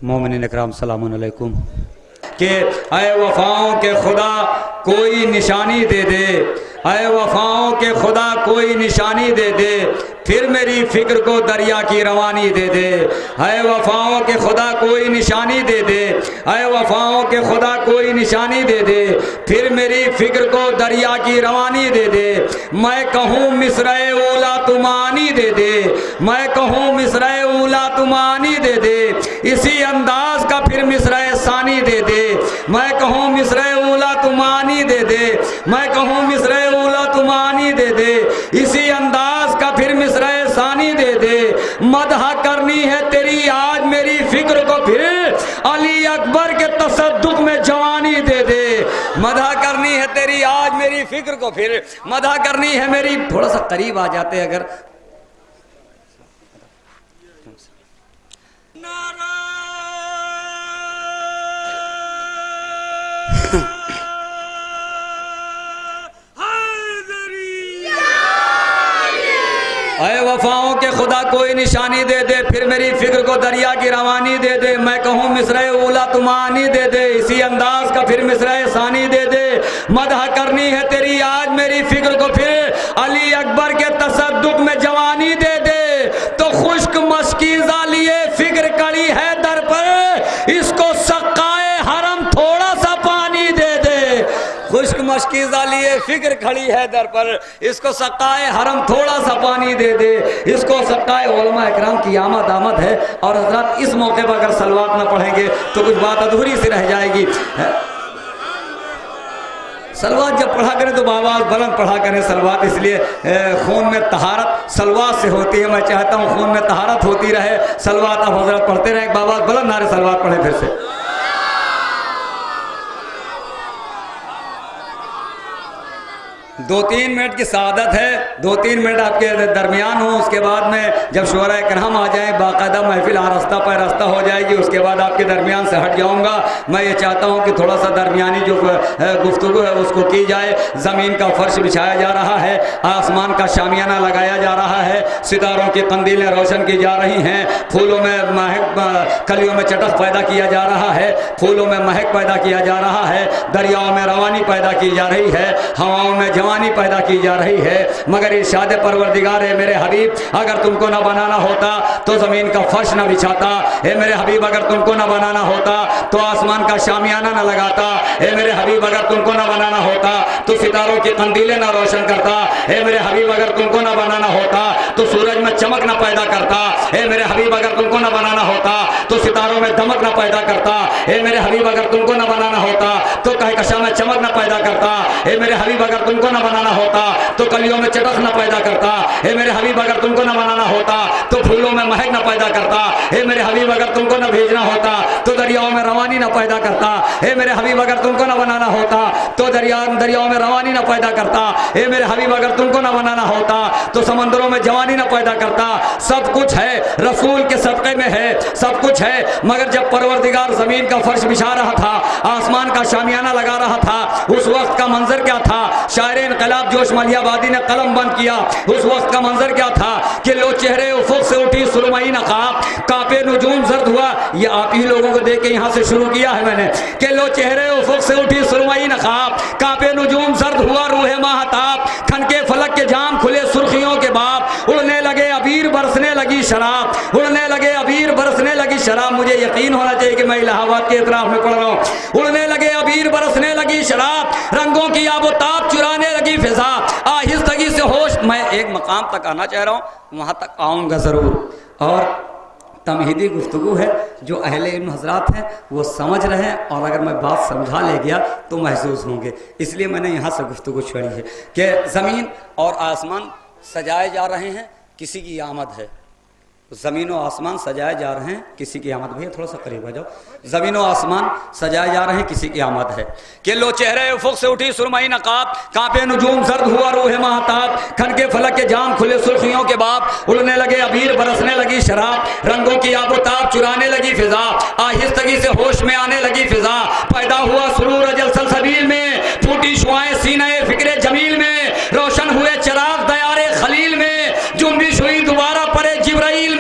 مومنین اکرام سلام علیکم کہ اے وفاؤں کے خدا کوئی نشانی دے دے، اے وفاؤں کے خدا کوئی نشانی دے دے، پھر میری فکر کو دریا کی روانی دے دے۔ اے وفاؤں کے خدا کوئی نشانی دے دے، اے وفاؤں کے خدا کوئی نشانی دے دے، پھر میری فکر کو دریا کی روانی دے دے۔ میں کہوں مصرع اولا تمانی دے دے، میں کہوں مصرع اولا تمانی دے دے، اسی انداز کا پھر مصرع ثانی دے دے۔ میں کہوں مصرع اولا تمانی دے دے، میں کہوں مصرع اولا تمانی دے دے، اسی انداز کا پھر مصرع ثانی دے دے۔ مدح کرنی ہے تیری آج میری فکر کو، پھر علی اکبر کے تصدق میں جوانی دے دے۔ مدح کرنی ہے تیری آج میری فکر کو، پھر مدح کرنی ہے میری۔ تھوڑا سا قریب آ جاتے اگر۔ اے وفاؤں کے خدا کوئی نشانی دے دے، پھر میری فکر کو دریا کی روانی دے دے۔ میں کہوں مصرع اولا تمانی دے دے، اسی انداز کا پھر مصرع ثانی دے دے۔ مدح کرنی ہے تیری آج میری فکر کو، پھر علی اکبر کے تصدق میں جوانی دے دے۔ تو خشک مشکیزہ لیے فکر کڑی ہے در پر، اس کو سقائے حرم تھوڑا سا پانی دے دے۔ خشک مشکیزہ لیے فکر کھڑی ہے در پر، اس کو سقائے حرم تھوڑا سا پانی دے دے۔ اس کو سقائے علماء اکرام کی آمد ہے، اور حضرات اس موقع پر اگر صلوات نہ پڑھیں گے تو کچھ بات ادھوری سی رہ جائے گی۔ صلوات جب پڑھا کریں تو بآواز بلند پڑھا کریں صلوات، اس لیے خون میں طہارت صلوات سے ہوتی ہے۔ میں چاہتا ہوں خون میں طہارت ہوتی رہے، صلوات آپ حضرات پڑھتے رہیں۔ بآواز بلند نعرے صلوات پڑھیں پھر سے۔ 2-3 منٹ کی سعادت ہے، 2-3 منٹ آپ کے درمیان ہوں، اس کے بعد میں جب شعراء کرام آ جائیں باقاعدہ محفل آرستہ پہ رستہ ہو جائے گی، اس کے بعد آپ کے درمیان سے ہٹ جاؤں گا۔ میں یہ چاہتا ہوں کہ تھوڑا سا درمیانی جو گفتگو ہے اس کو کی جائے۔ زمین کا فرش بچھایا جا رہا ہے، آسمان کا شامیانہ لگایا جا رہا ہے، ستاروں کی قندیلیں روشن کی جا رہی ہیں، پھولوں میں مہک، کلیوں میں چٹخ پیدا کیا جا رہا ہے، پھولوں میں مہک پیدا کیا جا رہا ہے، دریاؤں میں روانی پیدا کی جا رہی ہے، ہواؤں میں جوانی پیدا کی جا رہی ہے۔ مگر ارشاد پروردگار ہے میرے حبیب، اگر تم کو نہ بنانا ہوتا تو زمین کا فرش نہ بچھاتا، اے میرے حبیب اگر تم کو نہ بنانا ہوتا تو آسمان کا شامیانہ نہ لگاتا، اے میرے حبیب اگر تم کو نہ بنانا ہوتا تو ستاروں کی قندیلیں نہ روشن کرتا، اے میرے حبیب اگر تم کو نہ بنانا ہوتا تو سورج میں چمک نہ پیدا کرتا، اے میرے حبیب اگر تم کو نہ بنانا ہوتا تو ستاروں میں دمک نہ پیدا کرتا، اے میرے حبیب اگر تم کو نہ بنانا ہوتا تو کہکشاں میں چمک نہ پیدا کرتا، اے میرے حبیب اگر تم کو نہ بنانا ہوتا تو کلیوں میں چٹخ نہ پیدا کرتا، اے میرے حبیب اگر تم کو نہ بنانا ہوتا تو پھولوں میں مہک نہ پیدا کرتا، اے میرے حبیب اگر تم کو نہ بھیجنا ہوتا تو دریاؤں میں روانی نہ پیدا کرتا، اے میرے حبیب اگر تم کو نہ بنانا ہوتا تو دریاؤں میں روانی نہ پیدا کرتا، اے میرے حبیب اگر تم کو نہ بنانا ہوتا تو سمندروں میں جوانی نہ پیدا کرتا۔ سب کچھ ہے رسول کے صدقے میں ہے، سب کچھ ہے، مگر جب پروردگار زمین کا فرش بچھا رہا تھا، آسمان کا شامیانہ لگا رہا تھا، اس وقت کا منظر کیا تھا؟ شاعر انقلاب جوش ملیح آبادی نے قلم بند کیا، اس وقت کا منظر کیا تھا کہ لو چہرے افق سے اٹھی سرمئی نقاب، کانپے نجوم زرد ہوا۔ یہ آپ ہی لوگوں کو دیکھ کے یہاں سے شروع کیا ہے میں نے کہ لو چہرے افق سے اٹھی سرمئی نقاب، کانپے نجوم زرد ہوا روح ماہتاب، کھن کے فلک کے جام کھلے سرخیوں کے باب، اڑنے لگے عبیر برسنے لگی شراب، اڑنے لگے عبیر برسنے لگی شراب۔ مجھے یقین ہونا چاہیے کہ میں الہ آباد کے اطراف میں پڑھ رہا ہوں۔ اڑنے لگے عبیر برسنے لگی شراب، رنگوں کی آب و تاب چرانے لگی فضا، آہستگی سے ہوش۔ میں ایک مقام تک آنا چاہ رہا ہوں، وہاں تک آؤں گا ضرور، اور تمہیدی گفتگو ہے، جو اہل علم حضرات ہیں وہ سمجھ رہے ہیں، اور اگر میں بات سمجھا لے گیا تو محظوظ ہوں گے، اس لیے میں نے یہاں سے گفتگو چھڑی ہے کہ زمین اور آسمان سجائے جا رہے ہیں، کسی کی آمد ہے۔ زمین و آسمان سجائے جا رہے ہیں، کسی کی آمد۔ بھیا تھوڑا سا قریب آ جاؤ۔ زمین و آسمان سجائے جا رہے ہیں، کسی کی آمد ہے کہ لو چہرے افق سے اٹھی سرمئی نقاب، کانپے نجوم زرد ہوا روح ماہتاب، کھن کے فلک کے جام کھلے سرخیوں کے باب، اڑنے لگے عبیر برسنے لگی شراب، رنگوں کی آب و تاب چرانے لگی فضا، آہستگی سے ہوش میں آنے لگی فضا، پیدا ہوا سرور اجل سلسبیل میں، پھوٹی شعائیں سینہ فکر جمیل میں، روشن ہوئے چراغ دیار خلیل میں، جنبش ہوئی دوبارہ پرے جبرائیل میں،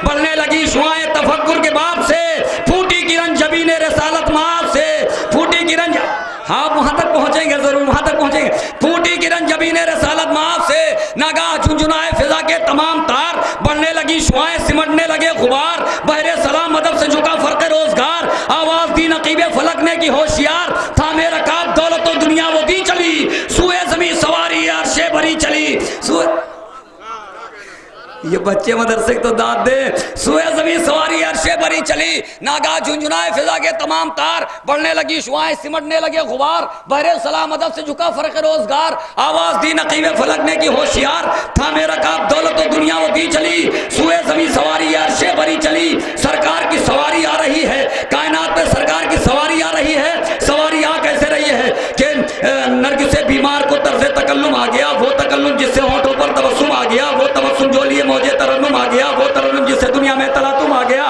بڑھنے لگی شعائیں تفکر کے باب سے، پھوٹ ناگاہ جھنجھنائے فضا کے تمام تار، بڑھنے لگی شعائیں سمٹنے لگے غبار، بحر سلام ادب سے جھکا فرق روزگار، آواز دی نقیب فلک نے کی ہوشیار، تھامے رکاب دولت و دنیا وہ دی چلی، سوئے زمین سواری عرش بری چلی، یہ بچے مدرسے تو داد دے، سوئے زمین سواری عرش بری چلی، ناگاہ جھنجھنائے فضا کے تمام تار، بڑھنے لگی شعائیں سمٹنے لگے غبار، بحر سلام ادب سے جھکا فرق روزگار، آواز دی نقیب فلک نے کی ہوشیار، تھامے رکاب دولت و دنیا وہ دی چلی، سوئے زمین سواری عرش بری چلی، سرکار کی سواری آ رہی ہے، کائنات میں سرکار کی سواری آ رہی ہے، سواری آ کیسے رہی ہے کہ نرگس بیمار کو طرز تکلم آ گیا، وہ تکلم جس سے ہونٹوں پر تبسم آ گیا، وہ تبسم جو لیے موجے ترنم آ گیا، وہ ترنم جس سے دنیا میں تلاطم آ گیا،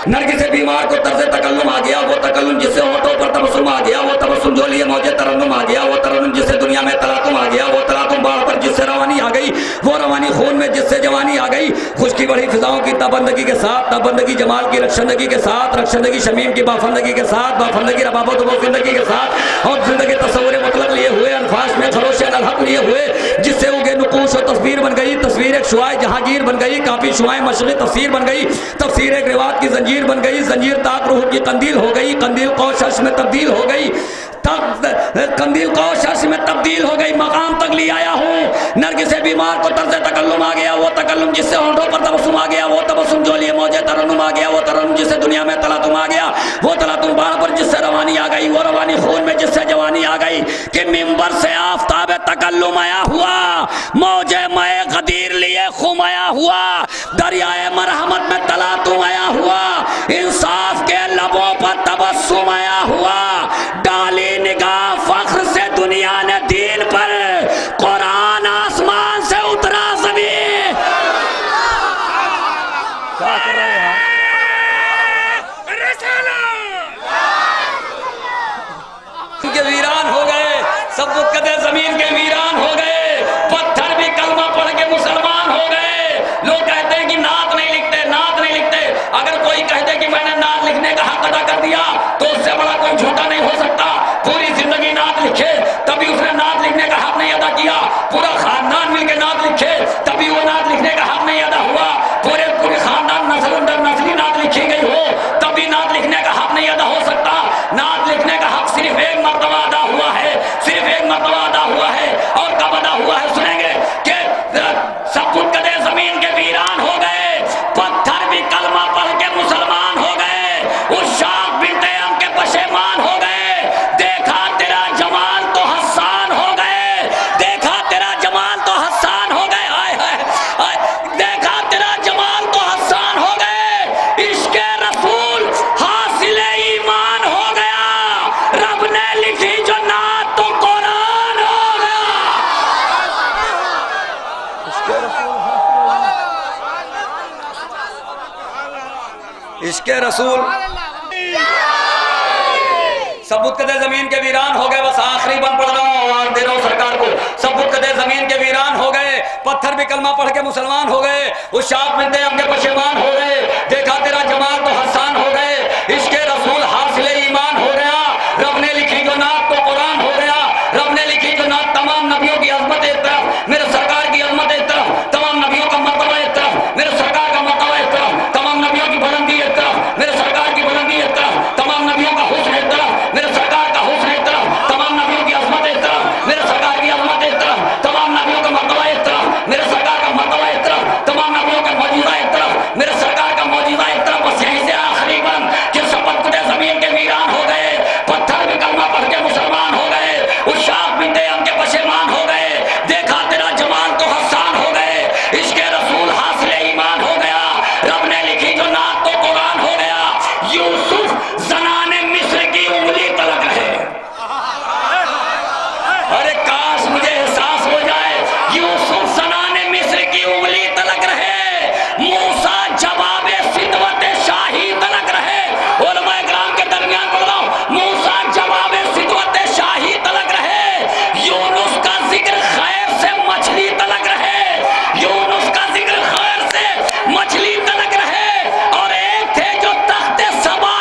نرگس بیمار کو طرز تکلم آ گیا، وہ تکلم جس سے ہونٹوں پر تبسم آ گیا، وہ تبسم جو لیے موجے ترنم آ گیا، وہ ترنم جس سے دنیا میں تلاطم آ گیا، وہ تلاطم باڑ پر جس سے روانی آ گئی، وہ روانی خون میں جس سے جوانی آ گئی، خشکی بڑھی فضاؤں کی تابندگی کے ساتھ، تابندگی جمال کی رخشندگی کے ساتھ، رخشندگی شمیم کی بافندگی کے ساتھ، بافندگی ربابت و زندگی کے ساتھ، اور زندگی تصور مطلق لیے ہوئے، انفاس میں خروش الحق لیے ہوئے، جس سے اگے نقوش و تصویر بن گئی، تصویر ایک شعاع جہانگیر بن گئی، کافی شعاع مشرقی تفسیر بن گئی، تفسیر ایک روایت کی زنجیر بن گئی، زنجیر تاک روح کی قندیل ہو گئی، قندیل قوس عرش میں تبدیل ہو گئی، قندیل قوس عرش میں تبدیل ہو گئی، مقام تک لی آیا ہوں، نرگس بیمار کو طرز تکلم آ گیا، وہ تکلم جس سے ہونٹوں پر تبسم آ گیا، وہ تبسم جو لیے موجے ترنم آ گیا، وہ ترنم جس سے دنیا میں تلاطم آ گیا، وہ تلاطم باڑ پر جس سے روانی آ گئی، وہ روانی خون میں جس سے جوانی آ گئی، کہ منبر سے آفتاب تکلم آیا ہوا، موجے مائے غدیر لیے خم آیا ہوا، دریائے مرحمت میں تلاطم آیا ہوا، انصاف کے لبوں پر تبسم آیا ہوا، ڈالی نگاہ فخر سے دنیا نے دین پر، قرآن آسمان سے اترا زمین، کیا کر رہے ہیں کے ویران ہو گئے، سب قدے زمین کے ویران ہو گئے، پتھر بھی کلمہ پڑھ کے مسلمان ہو گئے، لوگ کہتے ہیں کہ نعت نہیں لکھتے، نعت نہیں لکھتے، اگر کوئی کہتے کہ میں نے نعت لکھنے کا حق ادا کر دیا تو اس سے بڑا کوئی جھوٹا نہیں ہو سکتا، پوری زندگی نعت لکھے تبھی اس نے نعت لکھنے کا حق نہیں ادا کیا، پورا خاندان مل کے نعت لکھے تبھی وہ نعت لکھنے کا حق نہیں ادا ہوا، پورے خاندان نسل اندر نسلی نعت لکھی گئی ہو تبھی نعت لکھنے کا حق نہیں ادا ہو سکتا، نعت لکھنے کا حق صرف ایک مرتبہ ادا ہوا ہے، صرف ایک مرتبہ ادا ہوا ہے، اور کب ادا ہوا ہے سنیں گے کہ سب کچھ قدے زمین کے ویران ہو گئے، پتھر بھی کلمہ پڑھ کے مسلمان ہو گئے، اس شاخ بنت ام کے پشیمان ہو گئے، دیکھا تیرا جمال تو حسان ہو گئے، دیکھا تیرا جمال تو حسان ہو گئے، آئے آئے دیکھا تیرا جمال تو حسان ہو گئے، عشق رسول حاصل ایمان ہو گیا، رب نے لکھی جو نعت تو قرآن ہو گیا، عشق رسول سبوت قدے زمین کے ویران ہو گئے، بس آخری بند پڑھ رہا ہوں، آواز دے رہا ہوں سرکار کو، سبوت قدے زمین کے ویران ہو گئے، پتھر بھی کلمہ پڑھ کے مسلمان ہو گئے، اس شاخ بنتے ہم کے پشیمان ہو گئے، دیکھا تیرا جمال تو حسان ہو گئے، عشق رسول حاصل ایمان ہو گیا، رب نے لکھی جو نعت تو قرآن ہو گیا، رب نے لکھی جو نعت تمام نبیوں کی عظمت ایک طرف، میرے سرکار کی عظمت ایک طرف، تمام نبیوں کا مرتبہ ایک طرف، میرے سرکار کا مرتبہ ایک طرف، تمام نبیوں کی بلندی ایک طرف، میرے سرکار کی بلندی ایک طرف، تمام نبیوں کا حسن ایک طرف، میرے سرکار کا حسن ایک طرف، تمام نبیوں کی عظمت ایک طرف، میرے سرکار کی عظمت ایک طرف، تمام نبیوں کا مرتبہ ایک طرف، میرے سرکار کا مرتبہ ایک طرف، تمام نبیوں کا معجزہ ایک طرف، میرے سرکار کا معجزہ ایک طرف، بس یہیں سے آخری بند کہ سبت قدے زمین کے ویران ہو گئے، پتھر بھی کلمہ پڑھ کے مسلمان ہو گئے، اس شاخ بنت ام کے پشیمان ہو گئے، دیکھا تیرا جمال تو حسان ہو گئے، عشق رسول حاصل ایمان ہو گیا، رب نے لکھی جو نعت تو قرآن ہو گیا، یوسف زنان مصر کی انگلی تلک رہے، ارے کاش مجھے احساس ہو جائے، یوسف زنان مصر کی انگلی تلک رہے، موسیٰ جواب صدوت شاہی تلک رہے، علماء اکرام کے درمیان بول رہا ہوں، موسیٰ جواب صدوت شاہی تلک رہے، یونس کا ذکر خیر سے مچھلی تلک رہے، یونس کا ذکر خیر سے مچھلی تلک رہے، اور ایک تھے جو تخت سبا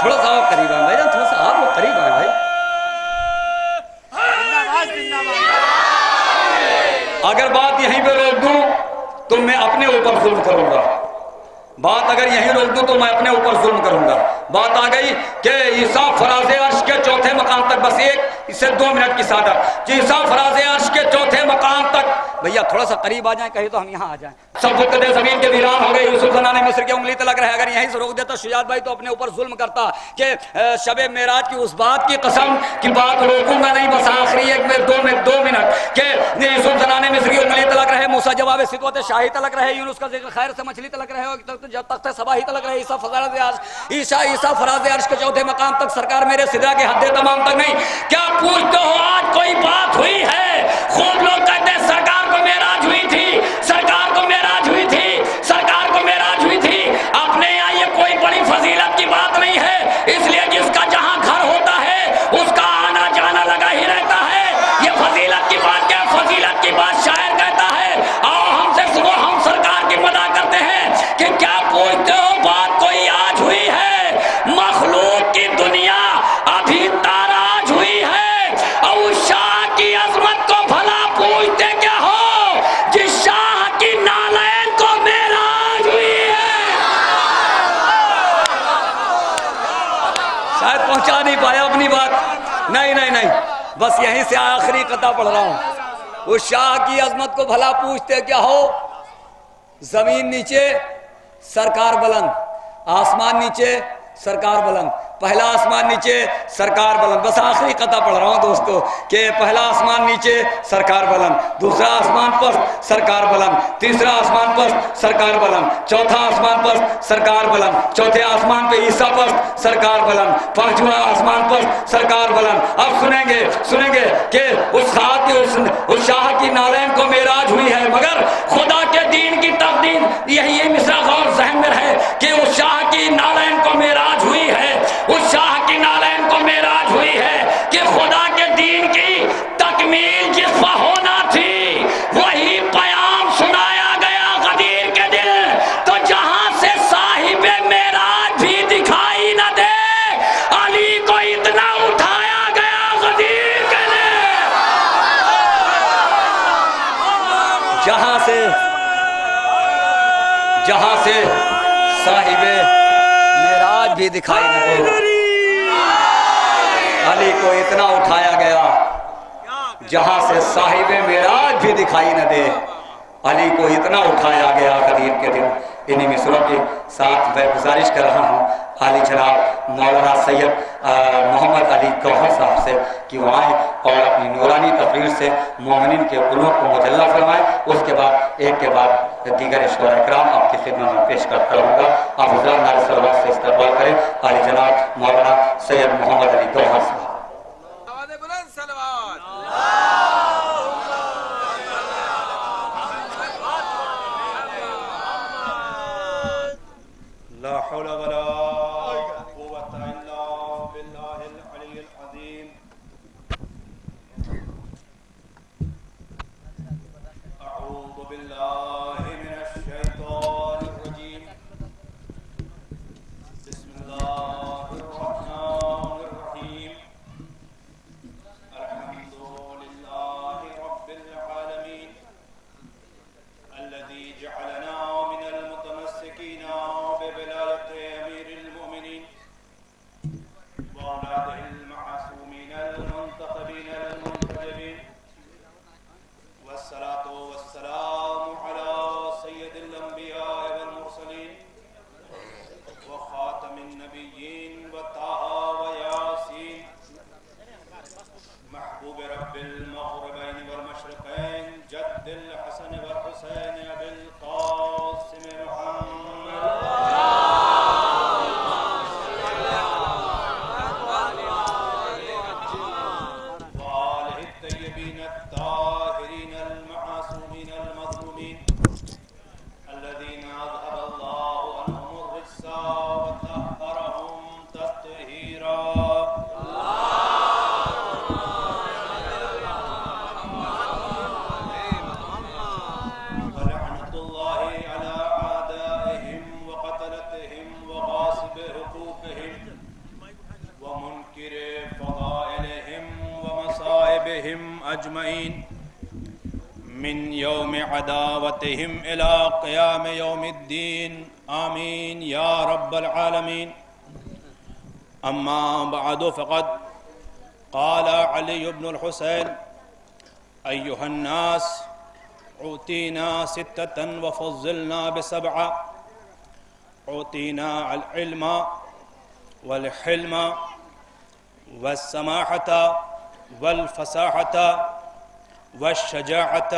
تھوڑا سا اور قریب آئے بھائی جان، تھوڑا سا آپ لوگ قریب آئے بھائی. اگر بات یہیں پہ روک دوں تو میں اپنے اوپر ظلم کروں گا. بات اگر یہیں روک دوں تو میں اپنے اوپر ظلم کروں گا. بات آ گئی کہ عیسیٰ فراز عرش کے چوتھے مقام تک، بس ایک اس سے 2 منٹ کی سعادت کہ عیسیٰ فراز عرش کے چوتھے مقام تک. بھیا تھوڑا سا قریب آ جائیں، کہیں تو ہم یہاں آ جائیں. سب بتدے زمین کے ویران ہو گئے، یوسف زنان مصر کی انگلی تلک رہے. اگر یہیں سے روک دیتا شجاعت بھائی تو اپنے اوپر ظلم کرتا کہ شب معراج کی اس بات کی قسم کی بات روکوں گا نہیں، بس آخری ایک میں 2 منٹ کہ یوسف زنان مصر کی انگلی تلک رہے، موسیٰ جواب سطوت شاہی تلک رہے، یونس کا ذکر خیر سے مچھلی تلک رہے، جب تخت سبا ہی تلک رہے. عیسیٰ فراز عرش کے چوتھے مقام تک، سرکار میرے سدرا کے حد تمام تک نہیں. کیا پوچھتے ہو آج کوئی بات ہوئی ہے؟ خوب لوگ کہتے ہیں سرکار کو معراج ہوئی تھی، سرکار کو معراج ہوئی تھی، سرکار کو معراج ہوئی تھی. اپنے یہاں یہ کوئی بڑی فضیلت کی بات نہیں ہے، اس لیے جس کا جہاں گھر ہوتا ہے اس کا آنا جانا لگا ہی رہتا ہے. یہ فضیلت کی بات کیا؟ فضیلت کی بات شاعر کہتا ہے. آؤ ہم سے سنو، ہم سرکار کی مدح کرتے ہیں کہ کیا پوچھتے ہو بات کوئی آج ہوئی ہے؟ مخلوق کی دنیا ابھی تاراج ہوئی ہے، اور شاہ کی عظمت کو بھلا پوچھتے کیا ہو جس شاہ کی نالین کو معراج ہوئی ہے. شاید پہنچا نہیں پایا اپنی بات. نہیں، بس یہیں سے آخری قطعہ پڑھ رہا ہوں. اس شاہ کی عظمت کو بھلا پوچھتے کیا ہو، زمین نیچے سرکار بلند، آسمان نیچے سرکار بلند، پہلا آسمان نیچے سرکار بلند. بس آخری قطعہ پڑھ رہا ہوں دوستو کہ پہلا آسمان نیچے سرکار بلند، دوسرا آسمان پست سرکار بلند، تیسرا آسمان پست سرکار بلند، چوتھا آسمان پست سرکار بلند، چوتھے آسمان پہ عیسیٰ پست سرکار بلند، پانچواں آسمان پست سرکار بلند. اب سنیں گے کہ اس خاک اس شاہ کی نالین کو معراج ہوئی ہے، مگر خدا کے دین کی تقدیم یہی مصرع غور ذہن میں رہے کہ اس شاہ کی نالین کو معراج ہوئی ہے، اس شاہ کی نالین کو معراج ہوئی ہے کہ خدا کے دین کی تکمیل جس پر ہونا تھی وہی پیام سنایا گیا غدیر کے دل. تو جہاں سے صاحب معراج بھی دکھائی نہ دے، علی کو اتنا اٹھایا گیا غدیر کے دل. جہاں سے صاحب معراج بھی دکھائی نہ دے، علی کو اتنا اٹھایا گیا. جہاں سے صاحب معراج بھی دکھائی نہ دے، علی کو اتنا اٹھایا گیا غدیر کے دن. انہی مصروں کے ساتھ میں گزارش کر رہا ہوں عالی جناب مولانا سید محمد علی گوہر صاحب سے کہ وہ آئیں اور اپنی نورانی تقریر سے مومنین کے قلوب کو مجلہ فرمائیں. اس کے بعد ایک کے بعد دیگر شعراء اکرام آپ کی خدمت میں پیش کرتا رہوں گا. آپ حضرات نعرہ صلوات سے استقبال کریں عالی جناب مولانا سید محمد علی گوہر صاحب. لا حول ولا قوة إلا بالله العلي العظيم. أعوذ بالله من الشيطان الرجيم. بسم الله الرحمن الرحيم. الحمد لله رب العالمين الذي جعلنا من المتمسكين ببلاية أمير من يوم عداوتهم إلى قيام يوم الدين آمين يا رب العالمين. أما بعد فقد قال علي بن الحسين أيها الناس أوتينا 6 وفضلنا ب7: أوتينا العلم والحلم والسماحة والفصاحة والشجاعة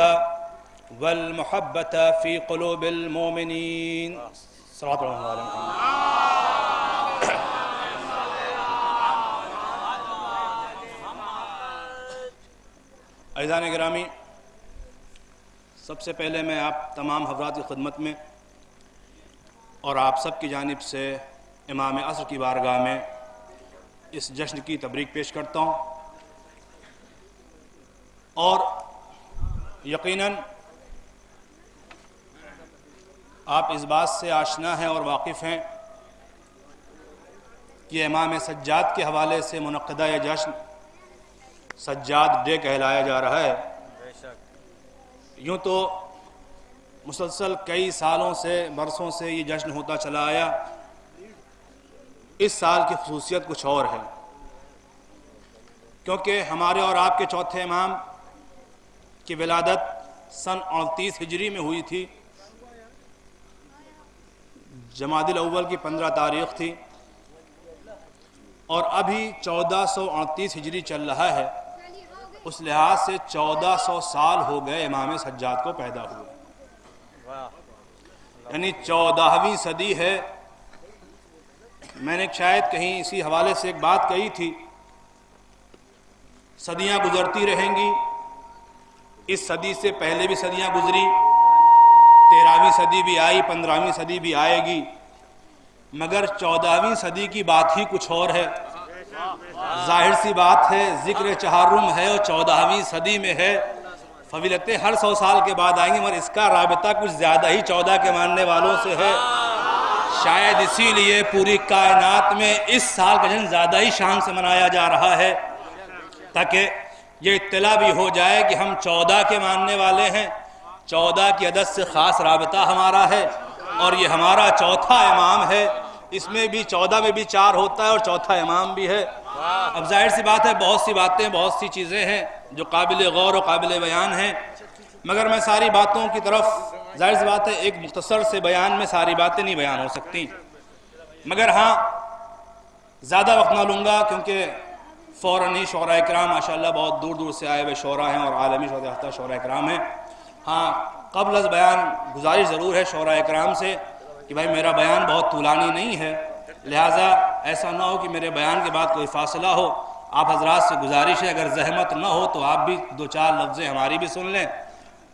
والمحبة في قلوب المؤمنين. صلوات الله على محمد. عزیزان گرامی، سب سے پہلے میں آپ تمام حضرات کی خدمت میں اور آپ سب کی جانب سے امام عصر کی بارگاہ میں اس جشن کی تبریک پیش کرتا ہوں، اور یقیناً آپ اس بات سے آشنا ہیں اور واقف ہیں کہ امام سجاد کے حوالے سے منعقدہ یہ جشن سجاد ڈے کہلایا جا رہا ہے۔ یوں تو مسلسل کئی سالوں سے برسوں سے یہ جشن ہوتا چلا آیا، اس سال کی خصوصیت کچھ اور ہے، کیونکہ ہمارے اور آپ کے چوتھے امام کی ولادت سن 38 ہجری میں ہوئی تھی، جمادی الاول کی 15 تاریخ تھی، اور ابھی 1438 ہجری چل رہا ہے۔ اس لحاظ سے 1400 سال ہو گئے امام سجاد کو پیدا ہوئے، یعنی 14ویں صدی ہے۔ میں نے شاید کہیں اسی حوالے سے ایک بات کہی تھی، صدیاں گزرتی رہیں گی، اس صدی سے پہلے بھی صدیاں گزری، 13ویں صدی بھی آئی، 15ویں صدی بھی آئے گی، مگر 14ویں صدی کی بات ہی کچھ اور ہے۔ ظاہر سی بات ہے، ذکر چہارم ہے اور 14ویں صدی میں ہے، فضیلتیں ہر 100 سال کے بعد آئیں گی، مگر اس کا رابطہ کچھ زیادہ ہی 14 کے ماننے والوں سے ہے۔ شاید اسی لیے پوری کائنات میں اس سال کا جشن زیادہ ہی شان سے منایا جا رہا ہے، تاکہ یہ اطلاع بھی ہو جائے کہ ہم 14 کے ماننے والے ہیں، 14 کی عدد سے خاص رابطہ ہمارا ہے، اور یہ ہمارا چوتھا امام ہے۔ اس میں بھی 14 میں بھی 4 ہوتا ہے اور چوتھا امام بھی ہے۔ اب ظاہر سی بات ہے، بہت سی باتیں، بہت سی چیزیں ہیں جو قابل غور و قابل بیان ہیں، مگر میں ساری باتوں کی طرف، ظاہر سی بات ہے ایک مختصر سے بیان میں ساری باتیں نہیں بیان ہو سکتی، مگر ہاں زیادہ وقت نہ لوں گا، کیونکہ فوراً ہی شعراء کرام ماشاءاللہ بہت دور دور سے آئے ہوئے شعراء ہیں اور عالمی شعراء کرام ہیں۔ ہاں قبل از بیان گزارش ضرور ہے شعراء کرام سے کہ بھائی میرا بیان بہت طولانی نہیں ہے، لہٰذا ایسا نہ ہو کہ میرے بیان کے بعد کوئی فاصلہ ہو۔ آپ حضرات سے گزارش ہے اگر زحمت نہ ہو تو آپ بھی 2-4 لفظیں ہماری بھی سن لیں،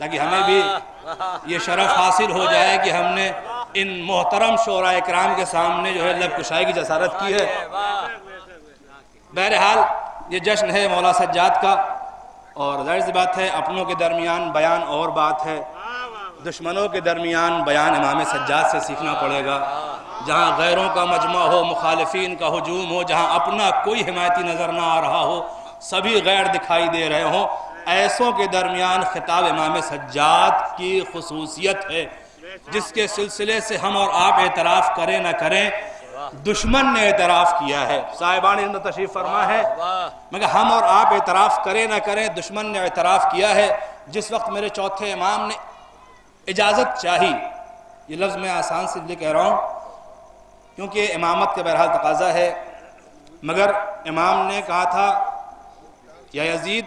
تاکہ ہمیں بھی یہ شرف حاصل ہو جائے کہ ہم نے ان محترم شعراء کرام کے سامنے جو ہے لب کشائی کی جسارت کی ہے۔ بہرحال یہ جشن ہے مولا سجاد کا، اور ظاہر سی بات ہے اپنوں کے درمیان بیان اور بات ہے، دشمنوں کے درمیان بیان امام سجاد سے سیکھنا پڑے گا۔ جہاں غیروں کا مجمع ہو، مخالفین کا ہجوم ہو، جہاں اپنا کوئی حمایتی نظر نہ آ رہا ہو، سبھی غیر دکھائی دے رہے ہوں، ایسوں کے درمیان خطاب امام سجاد کی خصوصیت ہے، جس کے سلسلے سے ہم اور آپ اعتراف کریں نہ کریں، دشمن نے اعتراف کیا ہے۔ صاحبان علم تشریف فرما ہے، مگر ہم اور آپ اعتراف کریں نہ کریں، دشمن نے اعتراف کیا ہے۔ جس وقت میرے چوتھے امام نے اجازت چاہی، یہ لفظ میں آسان سے کہہ رہا ہوں کیونکہ امامت کے بہرحال تقاضا ہے، مگر امام نے کہا تھا یا یزید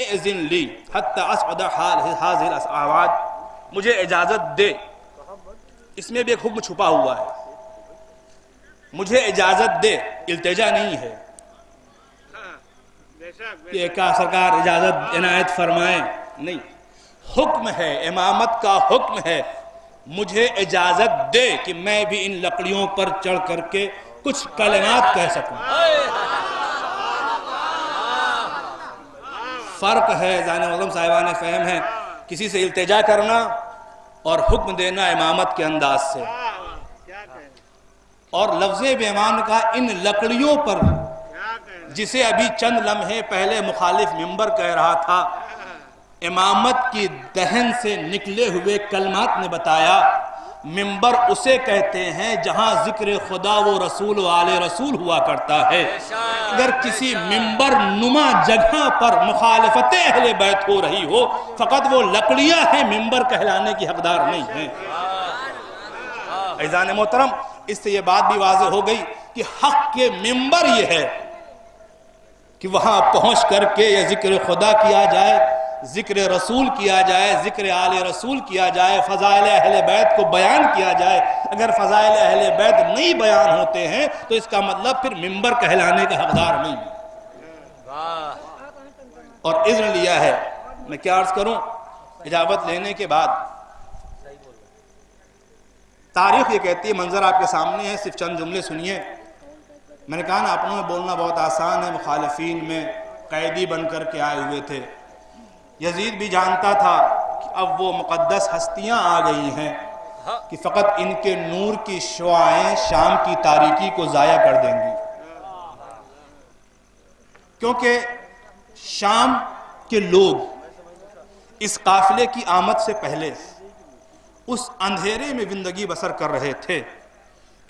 اذن لی حتی اسعد هذه الاصعاد، مجھے اجازت دے۔ اس میں بھی ایک حکم چھپا ہوا ہے، مجھے اجازت دے، التجا نہیں ہے کہ سرکار اجازت عنایت فرمائیں، نہیں، حکم ہے، امامت کا حکم ہے، مجھے اجازت دے کہ میں بھی ان لکڑیوں پر چڑھ کر کے کچھ کلمات کہہ سکوں۔ فرق ہے، زائن معظم صاحبان فہم ہے، کسی سے التجا کرنا اور حکم دینا امامت کے انداز سے۔ اور لفظ بے امام نے کہا ان لکڑیوں پر، جسے ابھی چند لمحے پہلے مخالف منبر کہہ رہا تھا، امامت کی دہن سے نکلے ہوئے کلمات نے بتایا منبر اسے کہتے ہیں جہاں ذکر خدا و رسول و آل رسول ہوا کرتا ہے. اگر کسی منبر نما جگہ پر مخالفت اہل بیت ہو رہی ہو فقط وہ لکڑیاں ہیں، منبر کہلانے کی حقدار نہیں ہیں. عزیزان محترم، اس سے یہ بات بھی واضح ہو گئی کہ حق کے منبر یہ ہے کہ وہاں پہنچ کر کے یہ ذکر خدا کیا جائے، ذکر رسول کیا جائے، ذکر آل رسول کیا جائے، فضائل اہل بیت کو بیان کیا جائے. اگر فضائل اہل بیت نہیں بیان ہوتے ہیں تو اس کا مطلب پھر منبر کہلانے کا حقدار نہیں ہے. اور اذن لیا ہے، میں کیا عرض کروں، اجابت لینے کے بعد تاریخ یہ کہتی ہے، منظر آپ کے سامنے ہے، صرف چند جملے سنیے. میں نے کہا نا اپنوں میں بولنا بہت آسان ہے، مخالفین میں قیدی بن کر کے آئے ہوئے تھے. یزید بھی جانتا تھا کہ اب وہ مقدس ہستیاں آ گئی ہیں کہ فقط ان کے نور کی شعاعیں شام کی تاریکی کو ضائع کر دیں گی، کیونکہ شام کے لوگ اس قافلے کی آمد سے پہلے اس اندھیرے میں زندگی بسر کر رہے تھے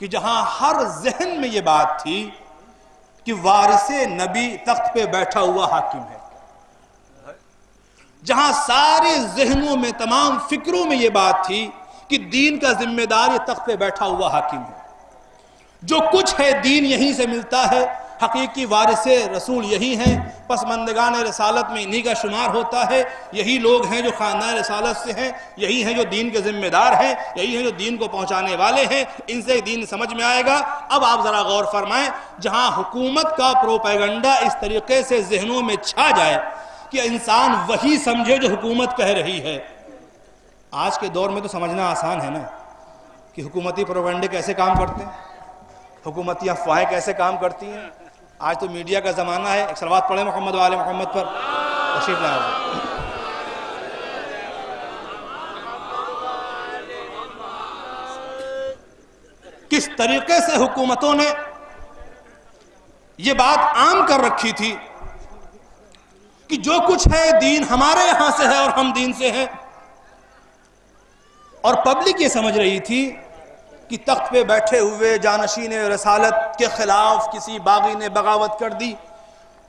کہ جہاں ہر ذہن میں یہ بات تھی کہ وارث نبی تخت پہ بیٹھا ہوا حاکم ہے، جہاں سارے ذہنوں میں تمام فکروں میں یہ بات تھی کہ دین کا ذمہ دار یہ تخت پہ بیٹھا ہوا حاکم ہے، جو کچھ ہے دین یہیں سے ملتا ہے، حقیقی وارث رسول یہی ہیں، پسماندگان رسالت میں انہی کا شمار ہوتا ہے، یہی لوگ ہیں جو خاندان رسالت سے ہیں، یہی ہیں جو دین کے ذمہ دار ہیں، یہی ہیں جو دین کو پہنچانے والے ہیں، ان سے دین سمجھ میں آئے گا. اب آپ ذرا غور فرمائیں، جہاں حکومت کا پروپیگنڈا اس طریقے سے ذہنوں میں چھا جائے کہ انسان وہی سمجھے جو حکومت کہہ رہی ہے. آج کے دور میں تو سمجھنا آسان ہے نا کہ حکومتی پروپیگنڈے کیسے کام کرتے ہیں، حکومتی افواہیں کیسے کام کرتی ہیں. آج تو میڈیا کا زمانہ ہے. ایک صلوات پڑھیں محمد و آل محمد پر. تشریف لائیں. کس طریقے سے حکومتوں نے یہ بات عام کر رکھی تھی کہ جو کچھ ہے دین ہمارے یہاں سے ہے اور ہم دین سے ہیں، اور پبلک یہ سمجھ رہی تھی کہ تخت پہ بیٹھے ہوئے جانشین رسالت کے خلاف کسی باغی نے بغاوت کر دی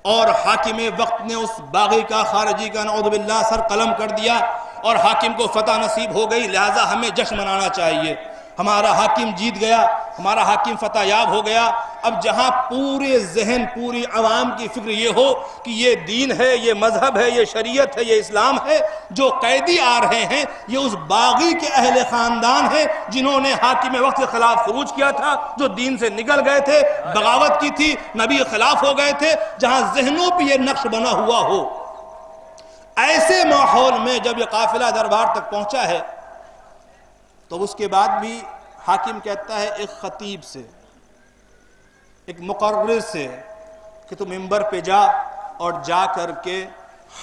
اور حاکم وقت نے اس باغی کا، خارجی کا نعوذ باللہ سر قلم کر دیا اور حاکم کو فتح نصیب ہو گئی، لہٰذا ہمیں جشن منانا چاہیے، ہمارا حاکم جیت گیا، ہمارا حاکم فتح یاب ہو گیا. اب جہاں پورے ذہن، پوری عوام کی فکر یہ ہو کہ یہ دین ہے، یہ مذہب ہے، یہ شریعت ہے، یہ اسلام ہے، جو قیدی آ رہے ہیں یہ اس باغی کے اہل خاندان ہیں جنہوں نے حاکم وقت کے خلاف خروج کیا تھا، جو دین سے نکل گئے تھے، بغاوت کی تھی، نبی کے خلاف ہو گئے تھے. جہاں ذہنوں پہ یہ نقش بنا ہوا ہو، ایسے ماحول میں جب یہ قافلہ دربار تک پہنچا ہے تو اس کے بعد بھی حاکم کہتا ہے ایک خطیب سے، ایک مقرر سے کہ تو منبر پہ جا اور جا کر کے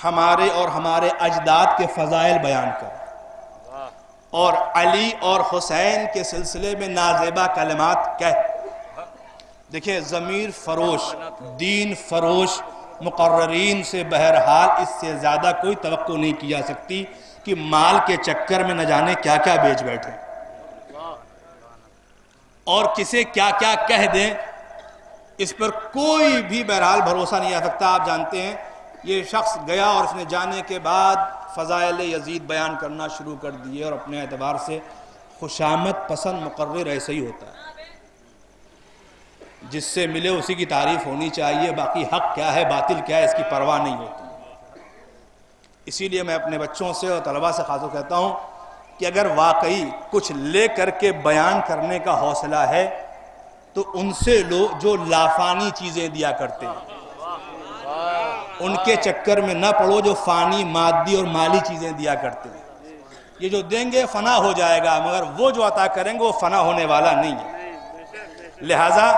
ہمارے اور ہمارے اجداد کے فضائل بیان کر اور علی اور حسین کے سلسلے میں نازیبہ کلمات کہہ. دیکھیں ضمیر فروش، دین فروش مقررین سے بہرحال اس سے زیادہ کوئی توقع نہیں کی جا سکتی کہ مال کے چکر میں نہ جانے کیا کیا بیچ بیٹھے اور کسے کیا کیا کہہ دیں، اس پر کوئی بھی بہرحال بھروسہ نہیں آ سکتا. آپ جانتے ہیں یہ شخص گیا اور اس نے جانے کے بعد فضائل یزید بیان کرنا شروع کر دیے، اور اپنے اعتبار سے خوشامد پسند مقرر ایسے ہی ہوتا ہے، جس سے ملے اسی کی تعریف ہونی چاہیے، باقی حق کیا ہے باطل کیا ہے اس کی پرواہ نہیں ہوتی. اسی لیے میں اپنے بچوں سے اور طلباء سے خاص کہتا ہوں کہ اگر واقعی کچھ لے کر کے بیان کرنے کا حوصلہ ہے تو ان سے لو جو لافانی چیزیں دیا کرتے ہیں، ان کے چکر میں نہ پڑو جو فانی مادی اور مالی چیزیں دیا کرتے ہیں. یہ جو دیں گے فنا ہو جائے گا، مگر وہ جو عطا کریں گے وہ فنا ہونے والا نہیں ہے. لہٰذا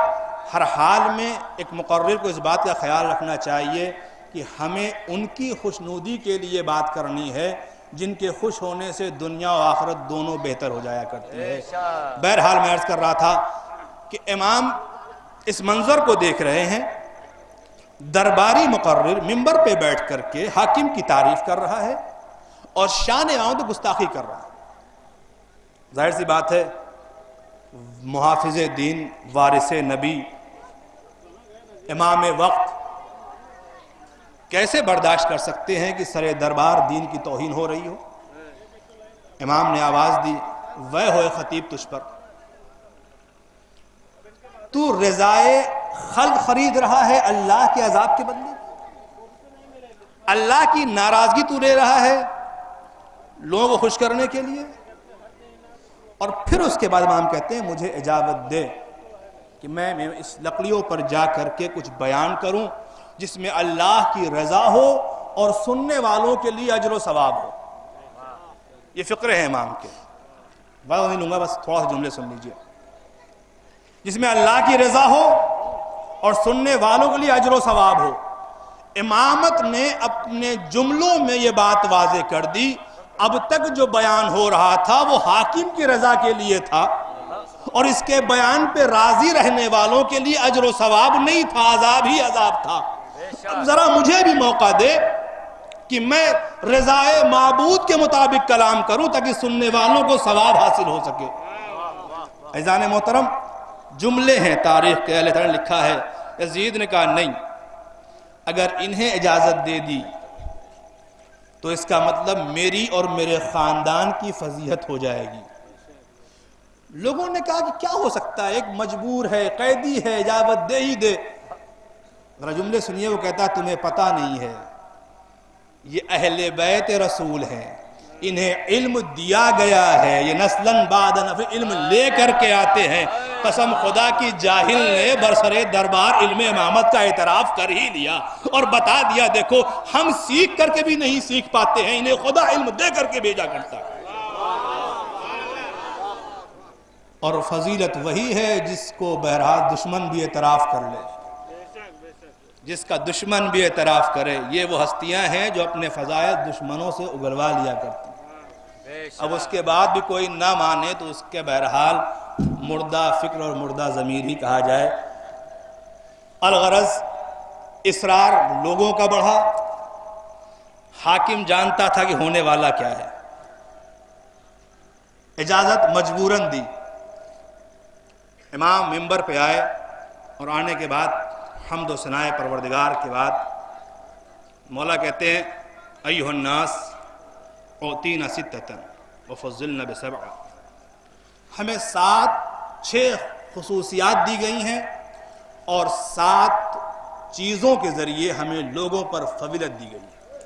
ہر حال میں ایک مقرر کو اس بات کا خیال رکھنا چاہیے کہ ہمیں ان کی خوشنودی کے لیے بات کرنی ہے جن کے خوش ہونے سے دنیا و آخرت دونوں بہتر ہو جایا کرتی ہے. بہرحال میں عرض کر رہا تھا کہ امام اس منظر کو دیکھ رہے ہیں، درباری مقرر منبر پہ بیٹھ کر کے حاکم کی تعریف کر رہا ہے اور شان امام تو گستاخی کر رہا ہے۔ ظاہر سی بات ہے محافظ دین، وارث نبی، امام وقت کیسے برداشت کر سکتے ہیں کہ سر دربار دین کی توہین ہو رہی ہو؟ امام نے آواز دی، وے ہوئے خطیب تجھ پر، تو رضائے خلق خرید رہا ہے اللہ کے عذاب کے بدلے، اللہ کی ناراضگی تو لے رہا ہے لوگوں کو خوش کرنے کے لیے۔ اور پھر اس کے بعد امام کہتے ہیں مجھے اجازت دے کہ میں اس لکڑیوں پر جا کر کے کچھ بیان کروں جس میں اللہ کی رضا ہو اور سننے والوں کے لیے اجر و ثواب ہو۔ یہ فقرے ہیں امام کے، بات نہیں لوں گا، بس تھوڑا سا جملے سن لیجئے۔ جس میں اللہ کی رضا ہو اور سننے والوں کے لیے اجر و ثواب ہو۔ امامت نے اپنے جملوں میں یہ بات واضح کر دی، اب تک جو بیان ہو رہا تھا وہ حاکم کی رضا کے لیے تھا، اور اس کے بیان پہ راضی رہنے والوں کے لیے اجر و ثواب نہیں تھا، عذاب ہی عذاب تھا۔ اب ذرا مجھے بھی موقع دے کہ میں رضائے معبود کے مطابق کلام کروں تاکہ سننے والوں کو ثواب حاصل ہو سکے۔ عزیزان محترم، جملے ہیں تاریخ کے، اللہ تعالیٰ نے لکھا ہے۔ یزید نے کہا نہیں، اگر انہیں اجازت دے دی تو اس کا مطلب میری اور میرے خاندان کی فضیحت ہو جائے گی۔ لوگوں نے کہا کہ کیا ہو سکتا ہے، ایک مجبور ہے، قیدی ہے، اجازت دے ہی دے۔ ذرا جملے سنیے، وہ کہتا ہے تمہیں پتہ نہیں ہے، یہ اہل بیت رسول ہیں، انہیں علم دیا گیا ہے، یہ نسلاً بعد نسل علم لے کر کے آتے ہیں۔ قسم خدا کی جاہل نے برسر دربار علم امامت کا اعتراف کر ہی لیا اور بتا دیا دیکھو ہم سیکھ کر کے بھی نہیں سیکھ پاتے ہیں، انہیں خدا علم دے کر کے بھیجا کرتا ہے۔ اور فضیلت وہی ہے جس کو بہرحال دشمن بھی اعتراف کر لے، جس کا دشمن بھی اعتراف کرے۔ یہ وہ ہستیاں ہیں جو اپنے فضائل دشمنوں سے اگلوا لیا کرتی ہیں۔ اب اس کے بعد بھی کوئی نہ مانے تو اس کے بہرحال مردہ فکر اور مردہ ضمیر ہی کہا جائے۔ الغرض اصرار لوگوں کا بڑھا، حاکم جانتا تھا کہ ہونے والا کیا ہے، اجازت مجبوراً دی۔ امام منبر پہ آئے اور آنے کے بعد حمد و ثنائے پروردگار کے بعد مولا کہتے ہیں ایھا الناس اعطینا ستۃ وفضلنا بسبع، ہمیں 6 خصوصیات دی گئی ہیں اور 7 چیزوں کے ذریعے ہمیں لوگوں پر فضیلت دی گئی ہے۔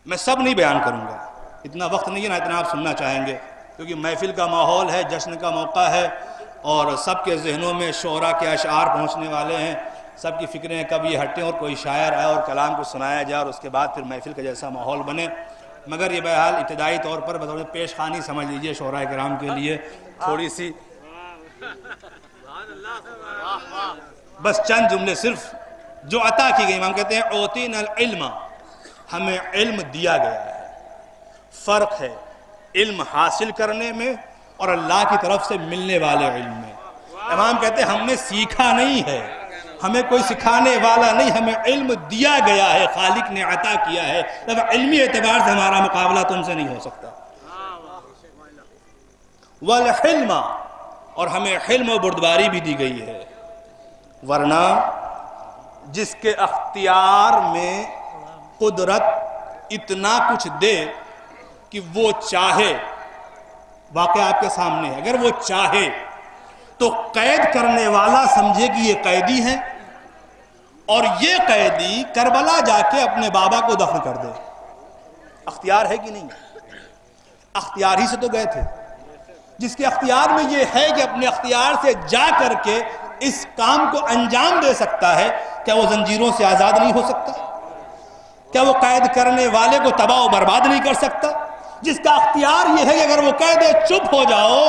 میں سب نہیں بیان کروں گا، اتنا وقت نہیں ہے، نہ اتنا آپ سننا چاہیں گے، کیونکہ محفل کا ماحول ہے، جشن کا موقع ہے، اور سب کے ذہنوں میں شعراء کے اشعار پہنچنے والے ہیں، سب کی فکریں کب یہ ہٹیں اور کوئی شاعر آئے اور کلام کو سنایا جائے اور اس کے بعد پھر محفل کا جیسا ماحول بنے۔ مگر یہ بہرحال ابتدائی طور پر بطور پیش خانی سمجھ لیجئے شعراء کرام کے لیے تھوڑی سی، بس چند جملے صرف جو عطا کی گئی۔ امام کہتے ہیں اعطینا العلم، ہمیں علم دیا گیا ہے۔ فرق ہے علم حاصل کرنے میں اور اللہ کی طرف سے ملنے والے علم میں۔ امام کہتے ہیں ہم نے سیکھا نہیں ہے، ہمیں کوئی سکھانے والا نہیں، ہمیں علم دیا گیا ہے، خالق نے عطا کیا ہے، اب علمی اعتبار سے ہمارا مقابلہ تم سے نہیں ہو سکتا۔ والحلم، اور ہمیں حلم و بردباری بھی دی گئی ہے، ورنہ جس کے اختیار میں قدرت اتنا کچھ دے کہ وہ چاہے، واقعہ آپ کے سامنے ہے، اگر وہ چاہے تو قید کرنے والا سمجھے کہ یہ قیدی ہے اور یہ قیدی کربلا جا کے اپنے بابا کو دفن کر دے۔ اختیار ہے کہ نہیں؟ اختیار ہی سے تو گئے تھے۔ جس کے اختیار میں یہ ہے کہ اپنے اختیار سے جا کر کے اس کام کو انجام دے سکتا ہے، کیا وہ زنجیروں سے آزاد نہیں ہو سکتا؟ کیا وہ قید کرنے والے کو تباہ و برباد نہیں کر سکتا؟ جس کا اختیار یہ ہے کہ اگر وہ کہہ دے چپ ہو جاؤ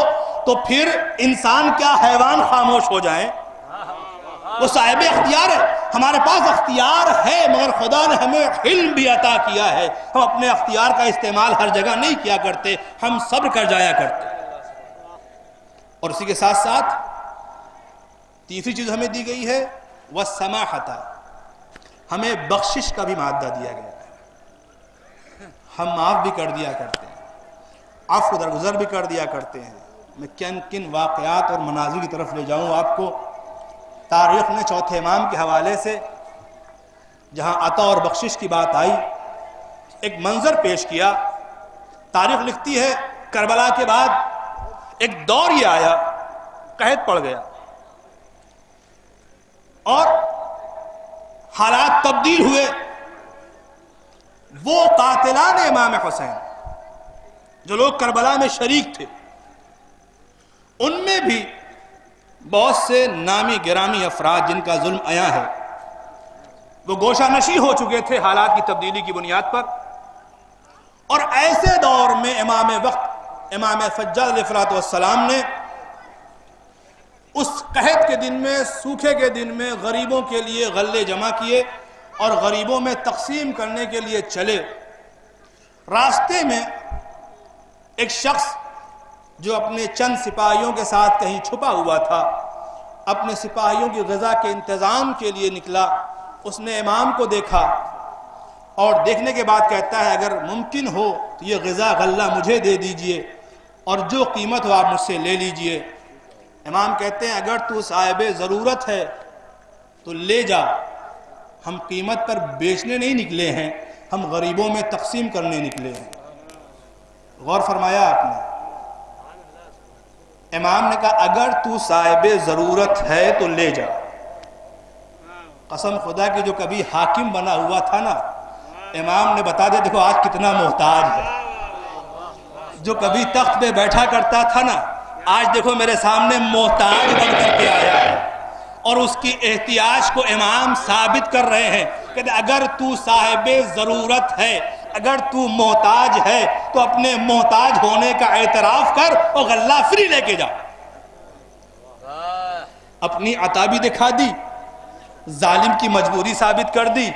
تو پھر انسان کیا حیوان خاموش ہو جائیں، وہ صاحب اختیار ہے۔ ہمارے پاس اختیار ہے مگر خدا نے ہمیں علم بھی عطا کیا ہے، ہم اپنے اختیار کا استعمال ہر جگہ نہیں کیا کرتے، ہم صبر کر جایا کرتے۔ اور اسی کے ساتھ ساتھ تیسری چیز ہمیں دی گئی ہے وَالسَّمَاحَةَ، ہمیں بخشش کا بھی مادہ دیا گیا ہے۔ ہم معاف بھی کر دیا کرتے ہیں، عفو درگزر بھی کر دیا کرتے ہیں۔ میں کن واقعات اور مناظر کی طرف لے جاؤں آپ کو۔ تاریخ نے چوتھے امام کے حوالے سے جہاں عطا اور بخشش کی بات آئی، ایک منظر پیش کیا۔ تاریخ لکھتی ہے کربلا کے بعد ایک دور یہ آیا، قحط پڑ گیا اور حالات تبدیل ہوئے۔ وہ قاتلان امام حسین جو لوگ کربلا میں شریک تھے، ان میں بھی بہت سے نامی گرامی افراد جن کا ظلم عیاں ہے، وہ گوشہ نشین ہو چکے تھے حالات کی تبدیلی کی بنیاد پر۔ اور ایسے دور میں امام وقت امام سجاد علیہ السلام نے اس قحط کے دن میں، سوکھے کے دن میں غریبوں کے لیے غلے جمع کیے اور غریبوں میں تقسیم کرنے کے لیے چلے۔ راستے میں ایک شخص جو اپنے چند سپاہیوں کے ساتھ کہیں چھپا ہوا تھا، اپنے سپاہیوں کی غذا کے انتظام کے لیے نکلا۔ اس نے امام کو دیکھا اور دیکھنے کے بعد کہتا ہے اگر ممکن ہو تو یہ غذا غلہ مجھے دے دیجئے اور جو قیمت ہو آپ مجھ سے لے لیجئے۔ امام کہتے ہیں اگر تو صاحب ضرورت ہے تو لے جا، ہم قیمت پر بیچنے نہیں نکلے ہیں، ہم غریبوں میں تقسیم کرنے نکلے ہیں۔ غور فرمایا آپ نے؟ امام نے کہا اگر تو صاحب ضرورت ہے تو لے جا۔ قسم خدا کی جو کبھی حاکم بنا ہوا تھا نا، امام نے بتا دیا دیکھو آج کتنا محتاج ہے۔ جو کبھی تخت پہ بیٹھا کرتا تھا نا، آج دیکھو میرے سامنے محتاج بن کر کے آیا ہے۔ اور اس کی احتیاج کو امام ثابت کر رہے ہیں کہ اگر تو صاحب ضرورت ہے، اگر تو محتاج ہے تو اپنے محتاج ہونے کا اعتراف کر اور غلہ فری لے کے جا۔ اپنی عطا بھی دکھا دی، ظالم کی مجبوری ثابت کر دی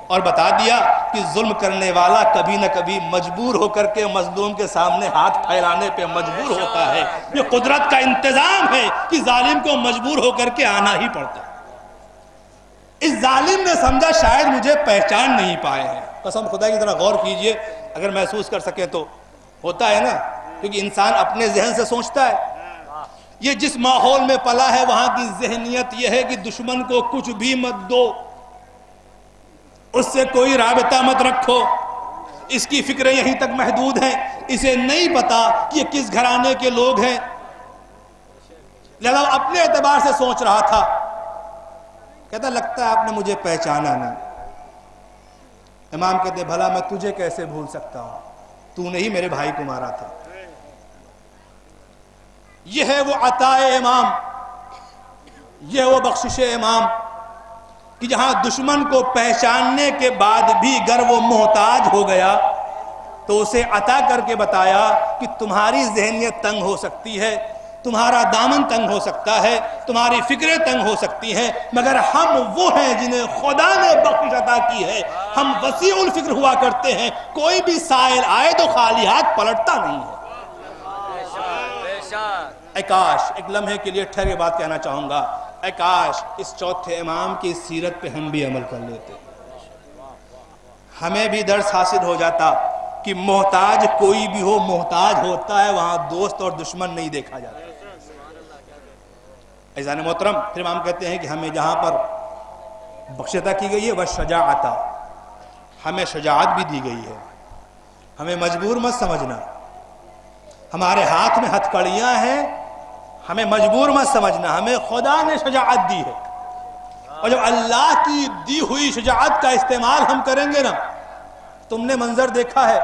اور بتا دیا کہ ظلم کرنے والا کبھی نہ کبھی مجبور ہو کر کے مظلوم کے سامنے ہاتھ پھیلانے پہ مجبور ہوتا ہے۔ یہ قدرت کا انتظام ہے کہ ظالم کو مجبور ہو کر کے آنا ہی پڑتا ہے۔ اس ظالم نے سمجھا شاید مجھے پہچان نہیں پائے ہیں۔ قسم خدا کی طرح غور کیجئے، اگر محسوس کر سکے تو ہوتا ہے نا، کیونکہ انسان اپنے ذہن سے سوچتا ہے۔ یہ جس ماحول میں پلا ہے وہاں کی ذہنیت یہ ہے کہ دشمن کو کچھ بھی مت دو، اس سے کوئی رابطہ مت رکھو، اس کی فکریں یہیں تک محدود ہیں، اسے نہیں پتا کہ یہ کس گھرانے کے لوگ ہیں، لہذا اپنے اعتبار سے سوچ رہا تھا۔ کہتا لگتا ہے آپ نے مجھے پہچانا نہیں۔ امام کہتے بھلا میں تجھے کیسے بھول سکتا ہوں، تو نے ہی میرے بھائی کو مارا تھا۔ یہ ہے وہ عطائے امام، یہ ہے وہ بخشش امام کہ جہاں دشمن کو پہچاننے کے بعد بھی اگر وہ محتاج ہو گیا تو اسے عطا کر کے بتایا کہ تمہاری ذہنیت تنگ ہو سکتی ہے، تمہارا دامن تنگ ہو سکتا ہے، تمہاری فکریں تنگ ہو سکتی ہیں، مگر ہم وہ ہیں جنہیں خدا نے بخشش عطا کی ہے۔ ہم وسیع الفکر ہوا کرتے ہیں، کوئی بھی سائل آئے تو خالی ہاتھ پلٹتا نہیں ہے۔ اے کاش، ایک لمحے کے لیے ٹھہر کے بات کہنا چاہوں گا، اے کاش اس چوتھے امام کی سیرت پہ ہم بھی عمل کر لیتے، ہمیں بھی درس حاصل ہو جاتا کہ محتاج کوئی بھی ہو، محتاج ہوتا ہے وہاں دوست اور دشمن نہیں دیکھا جاتا۔ عزیزان محترم، پھر امام کہتے ہیں کہ ہمیں جہاں پر بخشش عطا کی گئی ہے وہ شجاعت، ہمیں شجاعت بھی دی گئی ہے۔ ہمیں مجبور مت سمجھنا، ہمارے ہاتھ میں ہتھ کڑیاں ہیں، ہمیں مجبور مت سمجھنا، ہمیں خدا نے شجاعت دی ہے۔ اور جب اللہ کی دی ہوئی شجاعت کا استعمال ہم کریں گے نا، تم نے منظر دیکھا ہے،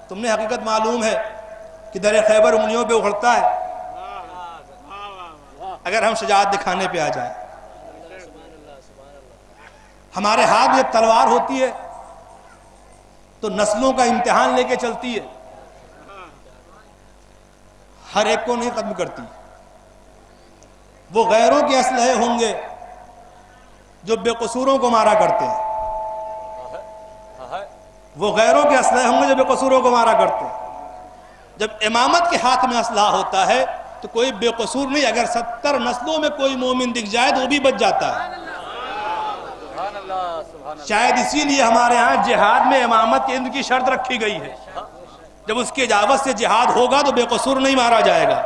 تم نے حقیقت معلوم ہے کہ در خیبر انگلیوں پہ اکھڑتا ہے اگر ہم شجاعت دکھانے پہ آ جائیں۔ ہمارے ہاتھ میں تلوار ہوتی ہے تو نسلوں کا امتحان لے کے چلتی ہے، ہر ایک کو نہیں ختم کرتی۔ وہ غیروں کے اسلحے ہوں گے جو بے قصوروں کو مارا کرتے ہیں، وہ غیروں کے اسلحے ہوں گے جو بے قصوروں کو مارا کرتے ہیں۔ جب امامت کے ہاتھ میں اسلحہ ہوتا ہے تو کوئی بے قصور نہیں، اگر 70 نسلوں میں کوئی مومن دکھ جائے تو وہ بھی بچ جاتا ہے۔ شاید اسی لیے ہمارے ہاں جہاد میں امامت کے کی شرط رکھی گئی ہے، جب اس کی اجازت سے جہاد ہوگا تو بے قصور نہیں مارا جائے گا۔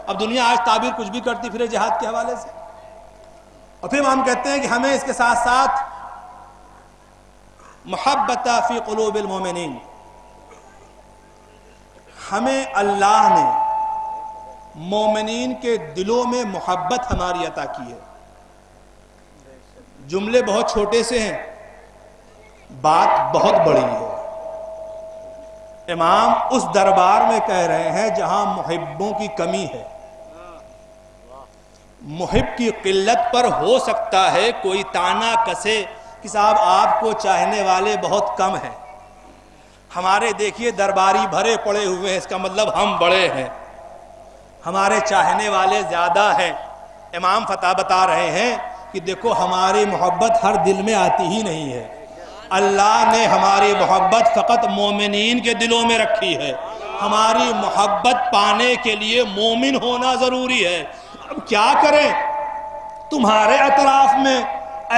اب دنیا آج تعبیر کچھ بھی کرتی پھرے جہاد کے حوالے سے، اور پھر ہم کہتے ہیں کہ ہمیں اس کے ساتھ ساتھ محبت فی قلوب المومنین، ہمیں اللہ نے مومنین کے دلوں میں محبت ہماری عطا کی ہے۔ جملے بہت چھوٹے سے ہیں، بات بہت بڑی ہے۔ امام اس دربار میں کہہ رہے ہیں جہاں محبوں کی کمی ہے۔ محب کی قلت پر ہو سکتا ہے کوئی طعنہ کسے کہ صاحب آپ کو چاہنے والے بہت کم ہیں، ہمارے دیکھیے درباری بھرے پڑے ہوئے ہیں، اس کا مطلب ہم بڑے ہیں، ہمارے چاہنے والے زیادہ ہیں۔ امام فتح بتا رہے ہیں کہ دیکھو ہماری محبت ہر دل میں آتی ہی نہیں ہے، اللہ نے ہماری محبت فقط مومنین کے دلوں میں رکھی ہے۔ ہماری محبت پانے کے لیے مومن ہونا ضروری ہے۔ اب کیا کریں، تمہارے اطراف میں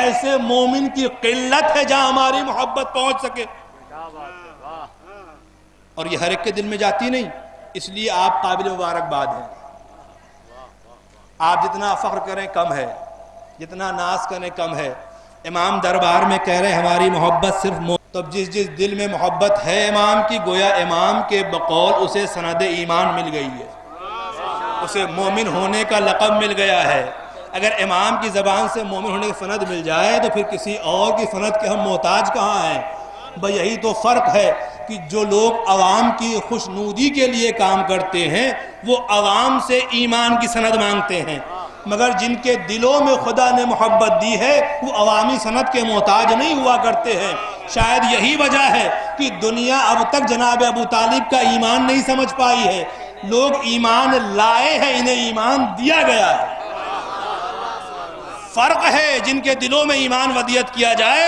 ایسے مومن کی قلت ہے جہاں ہماری محبت پہنچ سکے، اور یہ ہر ایک کے دل میں جاتی نہیں، اس لیے آپ قابل مبارکباد ہیں۔ آپ جتنا فخر کریں کم ہے، جتنا ناز کریں کم ہے۔ امام دربار میں کہہ رہے ہیں ہماری محبت صرف تب جس دل میں محبت ہے امام کی، گویا امام کے بقول اسے سند ایمان مل گئی ہے، اسے مومن ہونے کا لقب مل گیا ہے۔ اگر امام کی زبان سے مومن ہونے کی سند مل جائے تو پھر کسی اور کی سند کے ہم محتاج کہاں ہیں؟ بھئی یہی تو فرق ہے کہ جو لوگ عوام کی خوشنودی کے لیے کام کرتے ہیں وہ عوام سے ایمان کی سند مانگتے ہیں، مگر جن کے دلوں میں خدا نے محبت دی ہے وہ عوامی سند کے محتاج نہیں ہوا کرتے ہیں۔ شاید یہی وجہ ہے کہ دنیا اب تک جناب ابو طالب کا ایمان نہیں سمجھ پائی ہے۔ لوگ ایمان لائے ہیں، انہیں ایمان دیا گیا ہے۔ فرق ہے، جن کے دلوں میں ایمان ودیت کیا جائے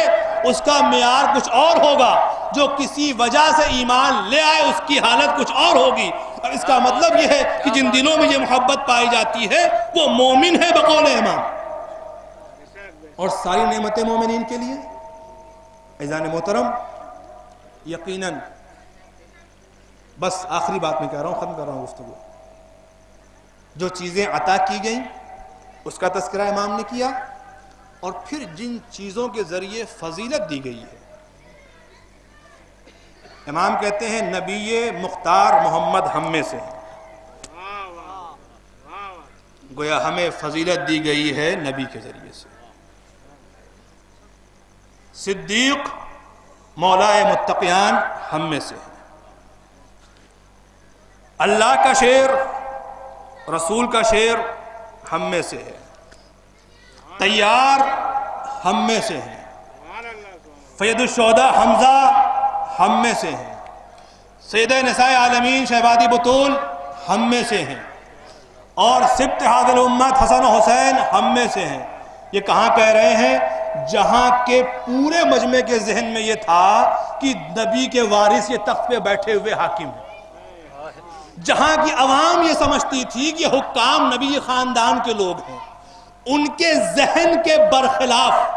اس کا معیار کچھ اور ہوگا، جو کسی وجہ سے ایمان لے آئے اس کی حالت کچھ اور ہوگی۔ اور اس کا مطلب یہ ہے کہ جن دلوں میں یہ محبت پائی جاتی ہے وہ مومن ہے بقول امام، اور ساری نعمتیں مومنین کے لیے۔ عزیزان محترم، یقیناً بس آخری بات میں کہہ رہا ہوں، ختم کر رہا ہوں گفتگو، جو چیزیں عطا کی گئیں اس کا تذکرہ امام نے کیا، اور پھر جن چیزوں کے ذریعے فضیلت دی گئی ہے۔ امام کہتے ہیں نبی مختار محمد ہم میں سے ہیں، گویا ہمیں فضیلت دی گئی ہے نبی کے ذریعے سے۔ صدیق مولا متقیان ہم میں سے ہیں، اللہ کا شعر رسول کا شعر ہم میں سے ہے، تیار ہم میں سے ہیں، فید الشہداء حمزہ ہم میں سے ہیں، سید نساء عالمین شہبادی بطول ہم میں سے ہیں، اور سبط حاضر الامت حسن و حسین ہم میں سے ہیں۔ یہ کہاں کہہ رہے ہیں؟ جہاں کے پورے مجمع کے ذہن میں یہ تھا کہ نبی کے وارث یہ تخت پہ بیٹھے ہوئے حاکم ہیں، جہاں کی عوام یہ سمجھتی تھی کہ حکام نبی خاندان کے لوگ ہیں، ان کے ذہن کے برخلاف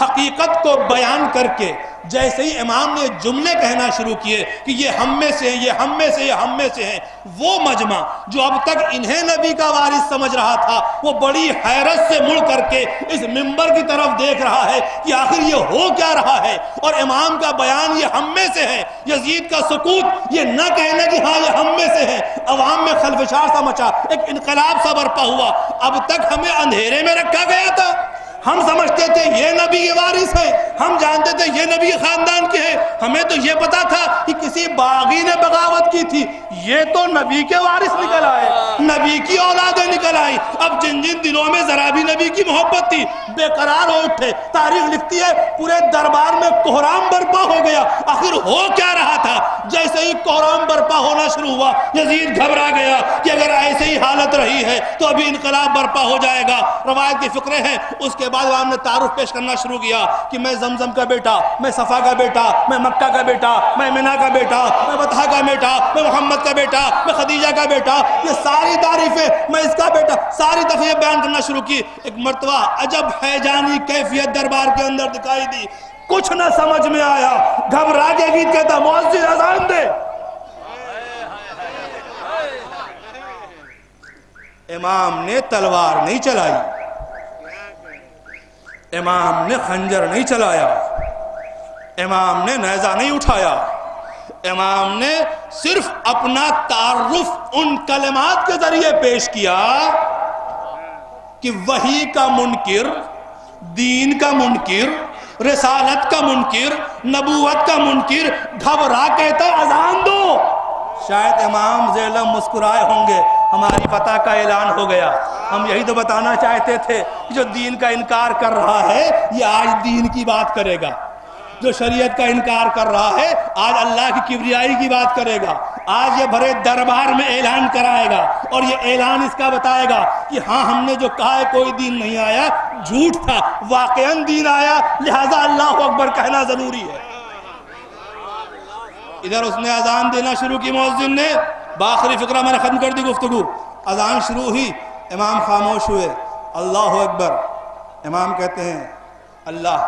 حقیقت کو بیان کر کے جیسے ہی امام نے جملے کہنا شروع کیے کہ یہ ہم میں سے ہیں، یہ ہم میں سے، یہ ہم میں سے ہیں، وہ مجمع جو اب تک انہیں نبی کا وارث سمجھ رہا تھا وہ بڑی حیرت سے مڑ کر کے اس منبر کی طرف دیکھ رہا ہے کہ آخر یہ ہو کیا رہا ہے۔ اور امام کا بیان یہ ہم میں سے ہے، یزید کا سکوت یہ نہ کہنا کہ ہاں یہ ہم میں سے ہے، عوام میں خلفشار سا مچا، ایک انقلاب سا برپا ہوا۔ اب تک ہمیں اندھیرے میں رکھا گیا تھا، ہم سمجھتے تھے یہ نبی کے وارث ہے، ہم جانتے تھے یہ نبی خاندان کے ہیں، ہمیں تو یہ پتا تھا کہ کسی باغی نے بغاوت کی تھی، یہ تو نبی کے وارث نکل آئے، نبی کی اولادیں نکل آئی۔ اب جن جن دلوں میں ذرا بھی نبی کی محبت تھی بے قرار ہو اٹھے۔ تاریخ لکھتی ہے پورے دربار میں کوہرام برپا ہو گیا۔ آخر ہو کیا رہا تھا؟ جیسے ہی کوہرام برپا ہونا شروع ہوا یزید گھبرا گیا کہ اگر ایسے ہی حالت رہی ہے تو ابھی انقلاب برپا ہو جائے گا۔ روایت کے فقرے ہیں، اس کے بعد امام نے تعارف پیش کرنا شروع کیا کہ میں زمزم کا بیٹا، میں صفا کا بیٹا، میں مکہ کا بیٹا، میں منا کا بیٹا، میں بطحہ کا بیٹا، میں محمد کا بیٹا، میں خدیجہ کا بیٹا، یہ ساری تعریفیں، میں اس کا بیٹا، ساری دفعہ بیان کرنا شروع کی۔ ایک مرتبہ عجب ہیجانی کیفیت دربار کے اندر دکھائی دی، کچھ نہ سمجھ میں آیا، گھبرا کے گیت کہتا مؤذن اذان دے۔ امام نے تلوار نہیں چلائی، امام نے خنجر نہیں چلایا، امام نے نیزہ نہیں اٹھایا، امام نے صرف اپنا تعارف ان کلمات کے ذریعے پیش کیا کہ وحی کا منکر، دین کا منکر، رسالت کا منکر، نبوت کا منکر گھبرا کہتا اذان دو۔ شاید امام ذیلم مسکرائے ہوں گے، ہماری فتح کا اعلان ہو گیا، ہم یہی تو بتانا چاہتے تھے کہ جو دین کا انکار کر رہا ہے یہ آج دین کی بات کرے گا، جو شریعت کا انکار کر رہا ہے آج اللہ کی کبریائی کی بات کرے گا، آج یہ بھرے دربار میں اعلان کرائے گا، اور یہ اعلان اس کا بتائے گا کہ ہاں ہم نے جو کہا ہے کوئی دین نہیں آیا جھوٹ تھا، واقعاً دین آیا، لہذا اللہ اکبر کہنا ضروری ہے۔ ادھر اس نے اذان دینا شروع کی، مؤذن نے، بآخری فقرہ میں نے ختم کر دی گفتگو، اذان شروع ہوئی، امام خاموش ہوئے، اللہ اکبر، امام کہتے ہیں اللہ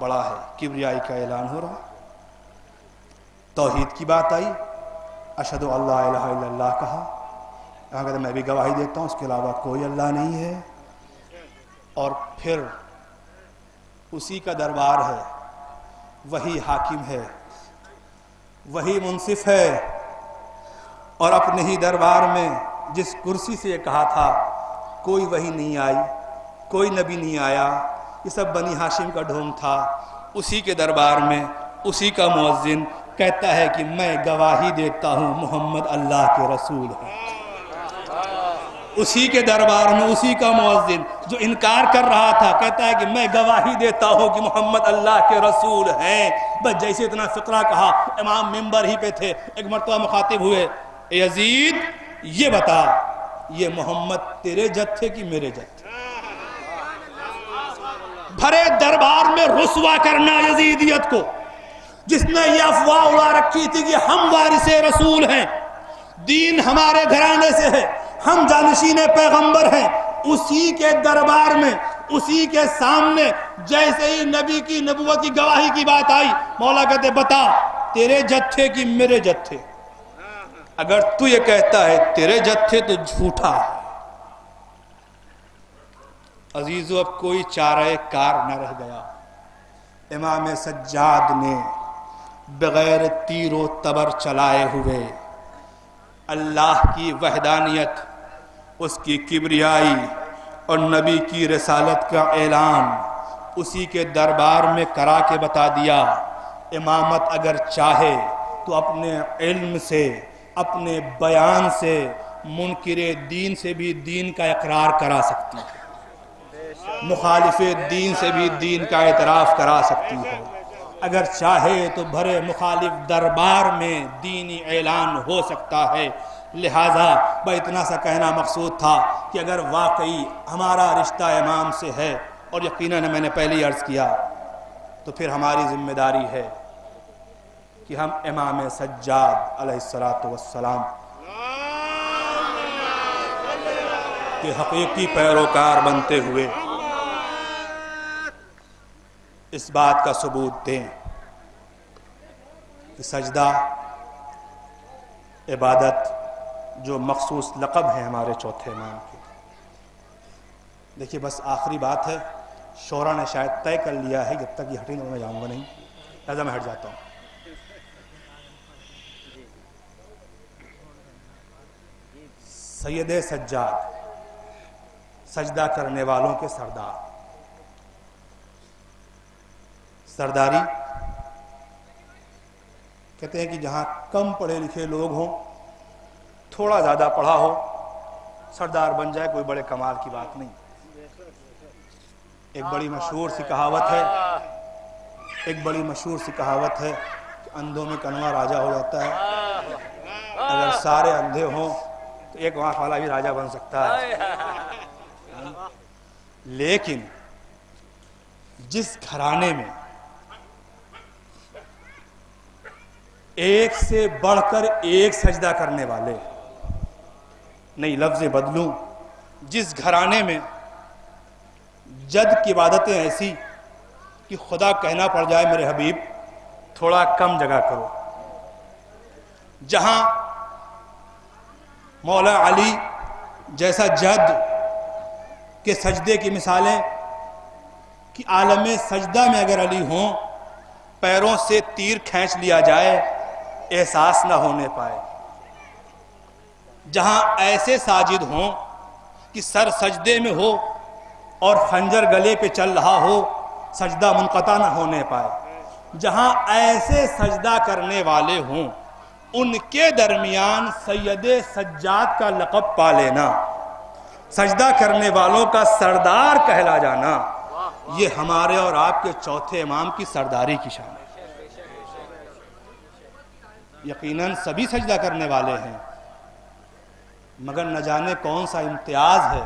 بڑا ہے، کبریائی کا اعلان ہو رہا، توحید کی بات آئی، اشہدو اللہ الہ الا اللہ کہا، کہا کہ میں بھی گواہی دیتا ہوں اس کے علاوہ کوئی اللہ نہیں ہے، اور پھر اسی کا دربار ہے، وہی حاکم ہے، وہی منصف ہے، اور اپنے ہی دربار میں جس کرسی سے یہ کہا تھا کوئی وحی نہیں آئی، کوئی نبی نہیں آیا، یہ سب بنی ہاشم کا ڈھونگ تھا، اسی کے دربار میں اسی کا مؤذن کہتا ہے کہ میں گواہی دیتا ہوں محمد اللہ کے رسول ہیں۔ اسی کے دربار میں اسی کا مؤذن جو انکار کر رہا تھا کہتا ہے کہ میں گواہی دیتا ہوں کہ محمد اللہ کے رسول ہیں۔ بس جیسے اتنا فقرہ کہا، امام ممبر ہی پہ تھے، ایک مرتبہ مخاطب ہوئے، اے یزید یہ بتا یہ محمد تیرے جد تھے کہ میرے جد تھے؟ بھرے دربار میں رسوا کرنا یزیدیت کو، جس نے یہ افواہ اڑا رکھی تھی کہ ہم وارث رسول ہیں، دین ہمارے گھرانے سے ہے، ہم جانشین پیغمبر ہیں، اسی کے دربار میں اسی کے سامنے جیسے ہی نبی کی نبوت کی گواہی کی بات آئی، مولا کہتے بتا تیرے جد تھے کہ میرے جد تھے؟ اگر تو یہ کہتا ہے تیرے جد تھے تو جھوٹا ہے۔ عزیزو اب کوئی چارہ کار نہ رہ گیا، امام سجاد نے بغیر تیر و تبر چلائے ہوئے اللہ کی وحدانیت، اس کی کبریائی اور نبی کی رسالت کا اعلان اسی کے دربار میں کرا کے بتا دیا۔ امامت اگر چاہے تو اپنے علم سے، اپنے بیان سے، منکر دین سے بھی دین کا اقرار کرا سکتی ہے، مخالف دین سے بھی دین کا اعتراف کرا سکتی ہے، اگر چاہے تو بھرے مخالف دربار میں دینی اعلان ہو سکتا ہے۔ لہٰذا بھائی اتنا سا کہنا مقصود تھا کہ اگر واقعی ہمارا رشتہ امام سے ہے، اور یقیناً میں نے پہلے ہی عرض کیا، تو پھر ہماری ذمہ داری ہے کہ ہم امام سجاد علیہ السلام کے حقیقی پیروکار بنتے ہوئے اس بات کا ثبوت دیں کہ سجدہ عبادت جو مخصوص لقب ہے ہمارے چوتھے امام کے۔ دیکھیے بس آخری بات ہے، شورا نے شاید طے کر لیا ہے جب تک یہ ہٹیں گے میں جاؤں گا نہیں، لہذا میں ہٹ جاتا ہوں۔ سید سجاد، سجدہ کرنے والوں کے سردار، سرداری کہتے ہیں کہ جہاں کم پڑھے لکھے لوگ ہوں، تھوڑا زیادہ پڑھا ہو، سردار بن جائے، کوئی بڑے کمال کی بات نہیں۔ ایک بڑی مشہور سی کہاوت ہے کہ اندھوں میں کنواں راجہ ہو جاتا ہے، اگر سارے اندھے ہوں تو ایک آنکھ والا بھی راجہ بن سکتا ہے، لیکن جس گھرانے میں ایک سے بڑھ کر ایک سجدہ کرنے والے، نہیں لفظ بدلوں، جس گھرانے میں جد کی عبادتیں ایسی کہ خدا کہنا پڑ جائے میرے حبیب تھوڑا کم جگہ کرو، جہاں مولا علی جیسا جد کے سجدے کی مثالیں کہ عالم سجدہ میں اگر علی ہوں پیروں سے تیر کھینچ لیا جائے احساس نہ ہونے پائے، جہاں ایسے ساجد ہوں کہ سر سجدے میں ہو اور خنجر گلے پہ چل رہا ہو سجدہ منقطع نہ ہونے پائے، جہاں ایسے سجدہ کرنے والے ہوں ان کے درمیان سید سجاد کا لقب پا لینا، سجدہ کرنے والوں کا سردار کہلا جانا، یہ ہمارے اور آپ کے چوتھے امام کی سرداری کی شان ہے۔ یقیناً سبھی سجدہ کرنے والے ہیں، مگر نہ جانے کون سا امتیاز ہے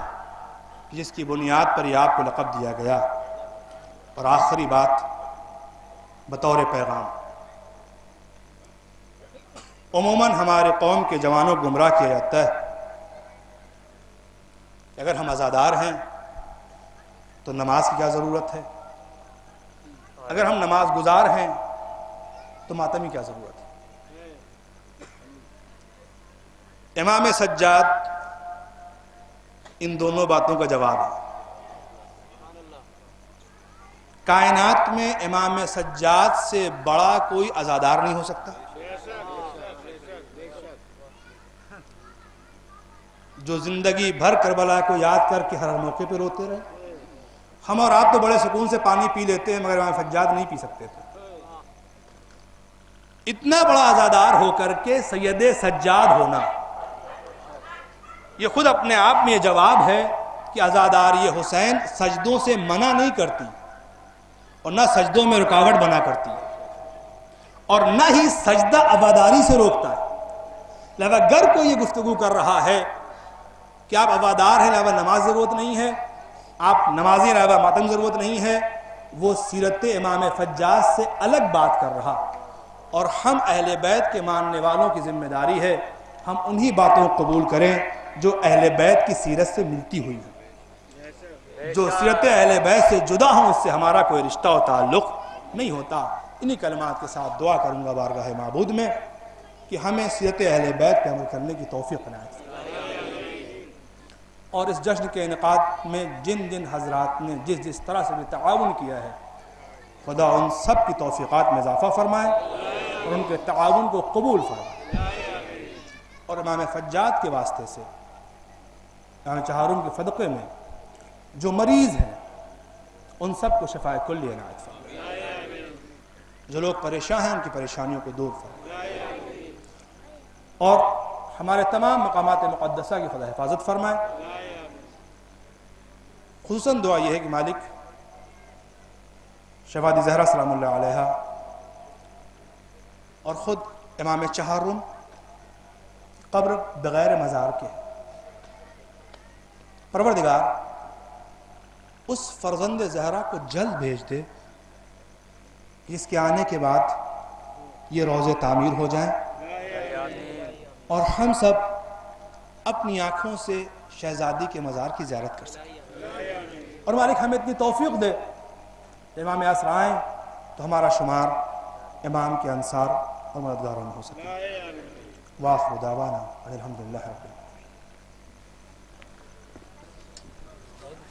جس کی بنیاد پر یہ آپ کو لقب دیا گیا۔ اور آخری بات بطور پیغام، عموماً ہمارے قوم کے جوانوں کو گمراہ کیا جاتا ہے کہ اگر ہم عزادار ہیں تو نماز کی کیا ضرورت ہے، اگر ہم نماز گزار ہیں تو ماتم کی کیا ضرورت ہے۔ امام سجاد ان دونوں باتوں کا جواب ہے۔ کائنات میں امام سجاد سے بڑا کوئی عزادار نہیں ہو سکتا، جو زندگی بھر کربلا کو یاد کر کے ہر موقع پہ روتے رہے۔ ہم اور آپ تو بڑے سکون سے پانی پی لیتے ہیں مگر امام سجاد نہیں پی سکتے تھے۔ اتنا بڑا عزادار ہو کر کے سید سجاد ہونا، یہ خود اپنے آپ میں یہ جواب ہے کہ عزاداری حسین سجدوں سے منع نہیں کرتی اور نہ سجدوں میں رکاوٹ بنا کرتی اور نہ ہی سجدہ عزاداری سے روکتا ہے۔ لہذا اگر کوئی یہ گفتگو کر رہا ہے کہ آپ عزادار ہیں لہذا نماز ضرورت نہیں ہے، آپ نمازی لہذا ماتم ضرورت نہیں ہے، وہ سیرت امام سجاد سے الگ بات کر رہا۔ اور ہم اہل بیت کے ماننے والوں کی ذمہ داری ہے ہم انہی باتوں کو قبول کریں جو اہل بیت کی سیرت سے ملتی ہوئی ہیں، جو سیرت اہل بیت سے جدا ہوں اس سے ہمارا کوئی رشتہ و تعلق نہیں ہوتا۔ انہی کلمات کے ساتھ دعا کروں گا بارگاہ معبود میں کہ ہمیں سیرت اہل بیت پہ عمل کرنے کی توفیق عنایت فرمائے، اور اس جشن کے انعقاد میں جن جن حضرات نے جس جس طرح سے بھی تعاون کیا ہے خدا ان سب کی توفیقات میں اضافہ فرمائے اور ان کے تعاون کو قبول فرمائے، اور امام سجاد کے واسطے سے امام چہارم کے صدقے میں جو مریض ہیں ان سب کو شفاء کلی عنایت فرمائے، جو لوگ پریشان ہیں ان کی پریشانیوں کو دور فرمائے، اور ہمارے تمام مقامات مقدسہ کی خدا حفاظت فرمائے۔ خصوصاً دعا یہ ہے کہ مالک شفاعت زہرا سلام اللہ علیہا اور خود امام چہارم قبر بغیر مزار کے، پروردگار اس فرزند زہرا کو جلد بھیج دے جس کے آنے کے بعد یہ روضے تعمیر ہو جائیں اور ہم سب اپنی آنکھوں سے شہزادی کے مزار کی زیارت کر سکیں، اور مالک ہمیں اتنی توفیق دے امام یاسر آئیں تو ہمارا شمار امام کے انصار اور مددگاروں میں ہو سکے۔ وآخر دعوانا الحمدللہ رب العالمین۔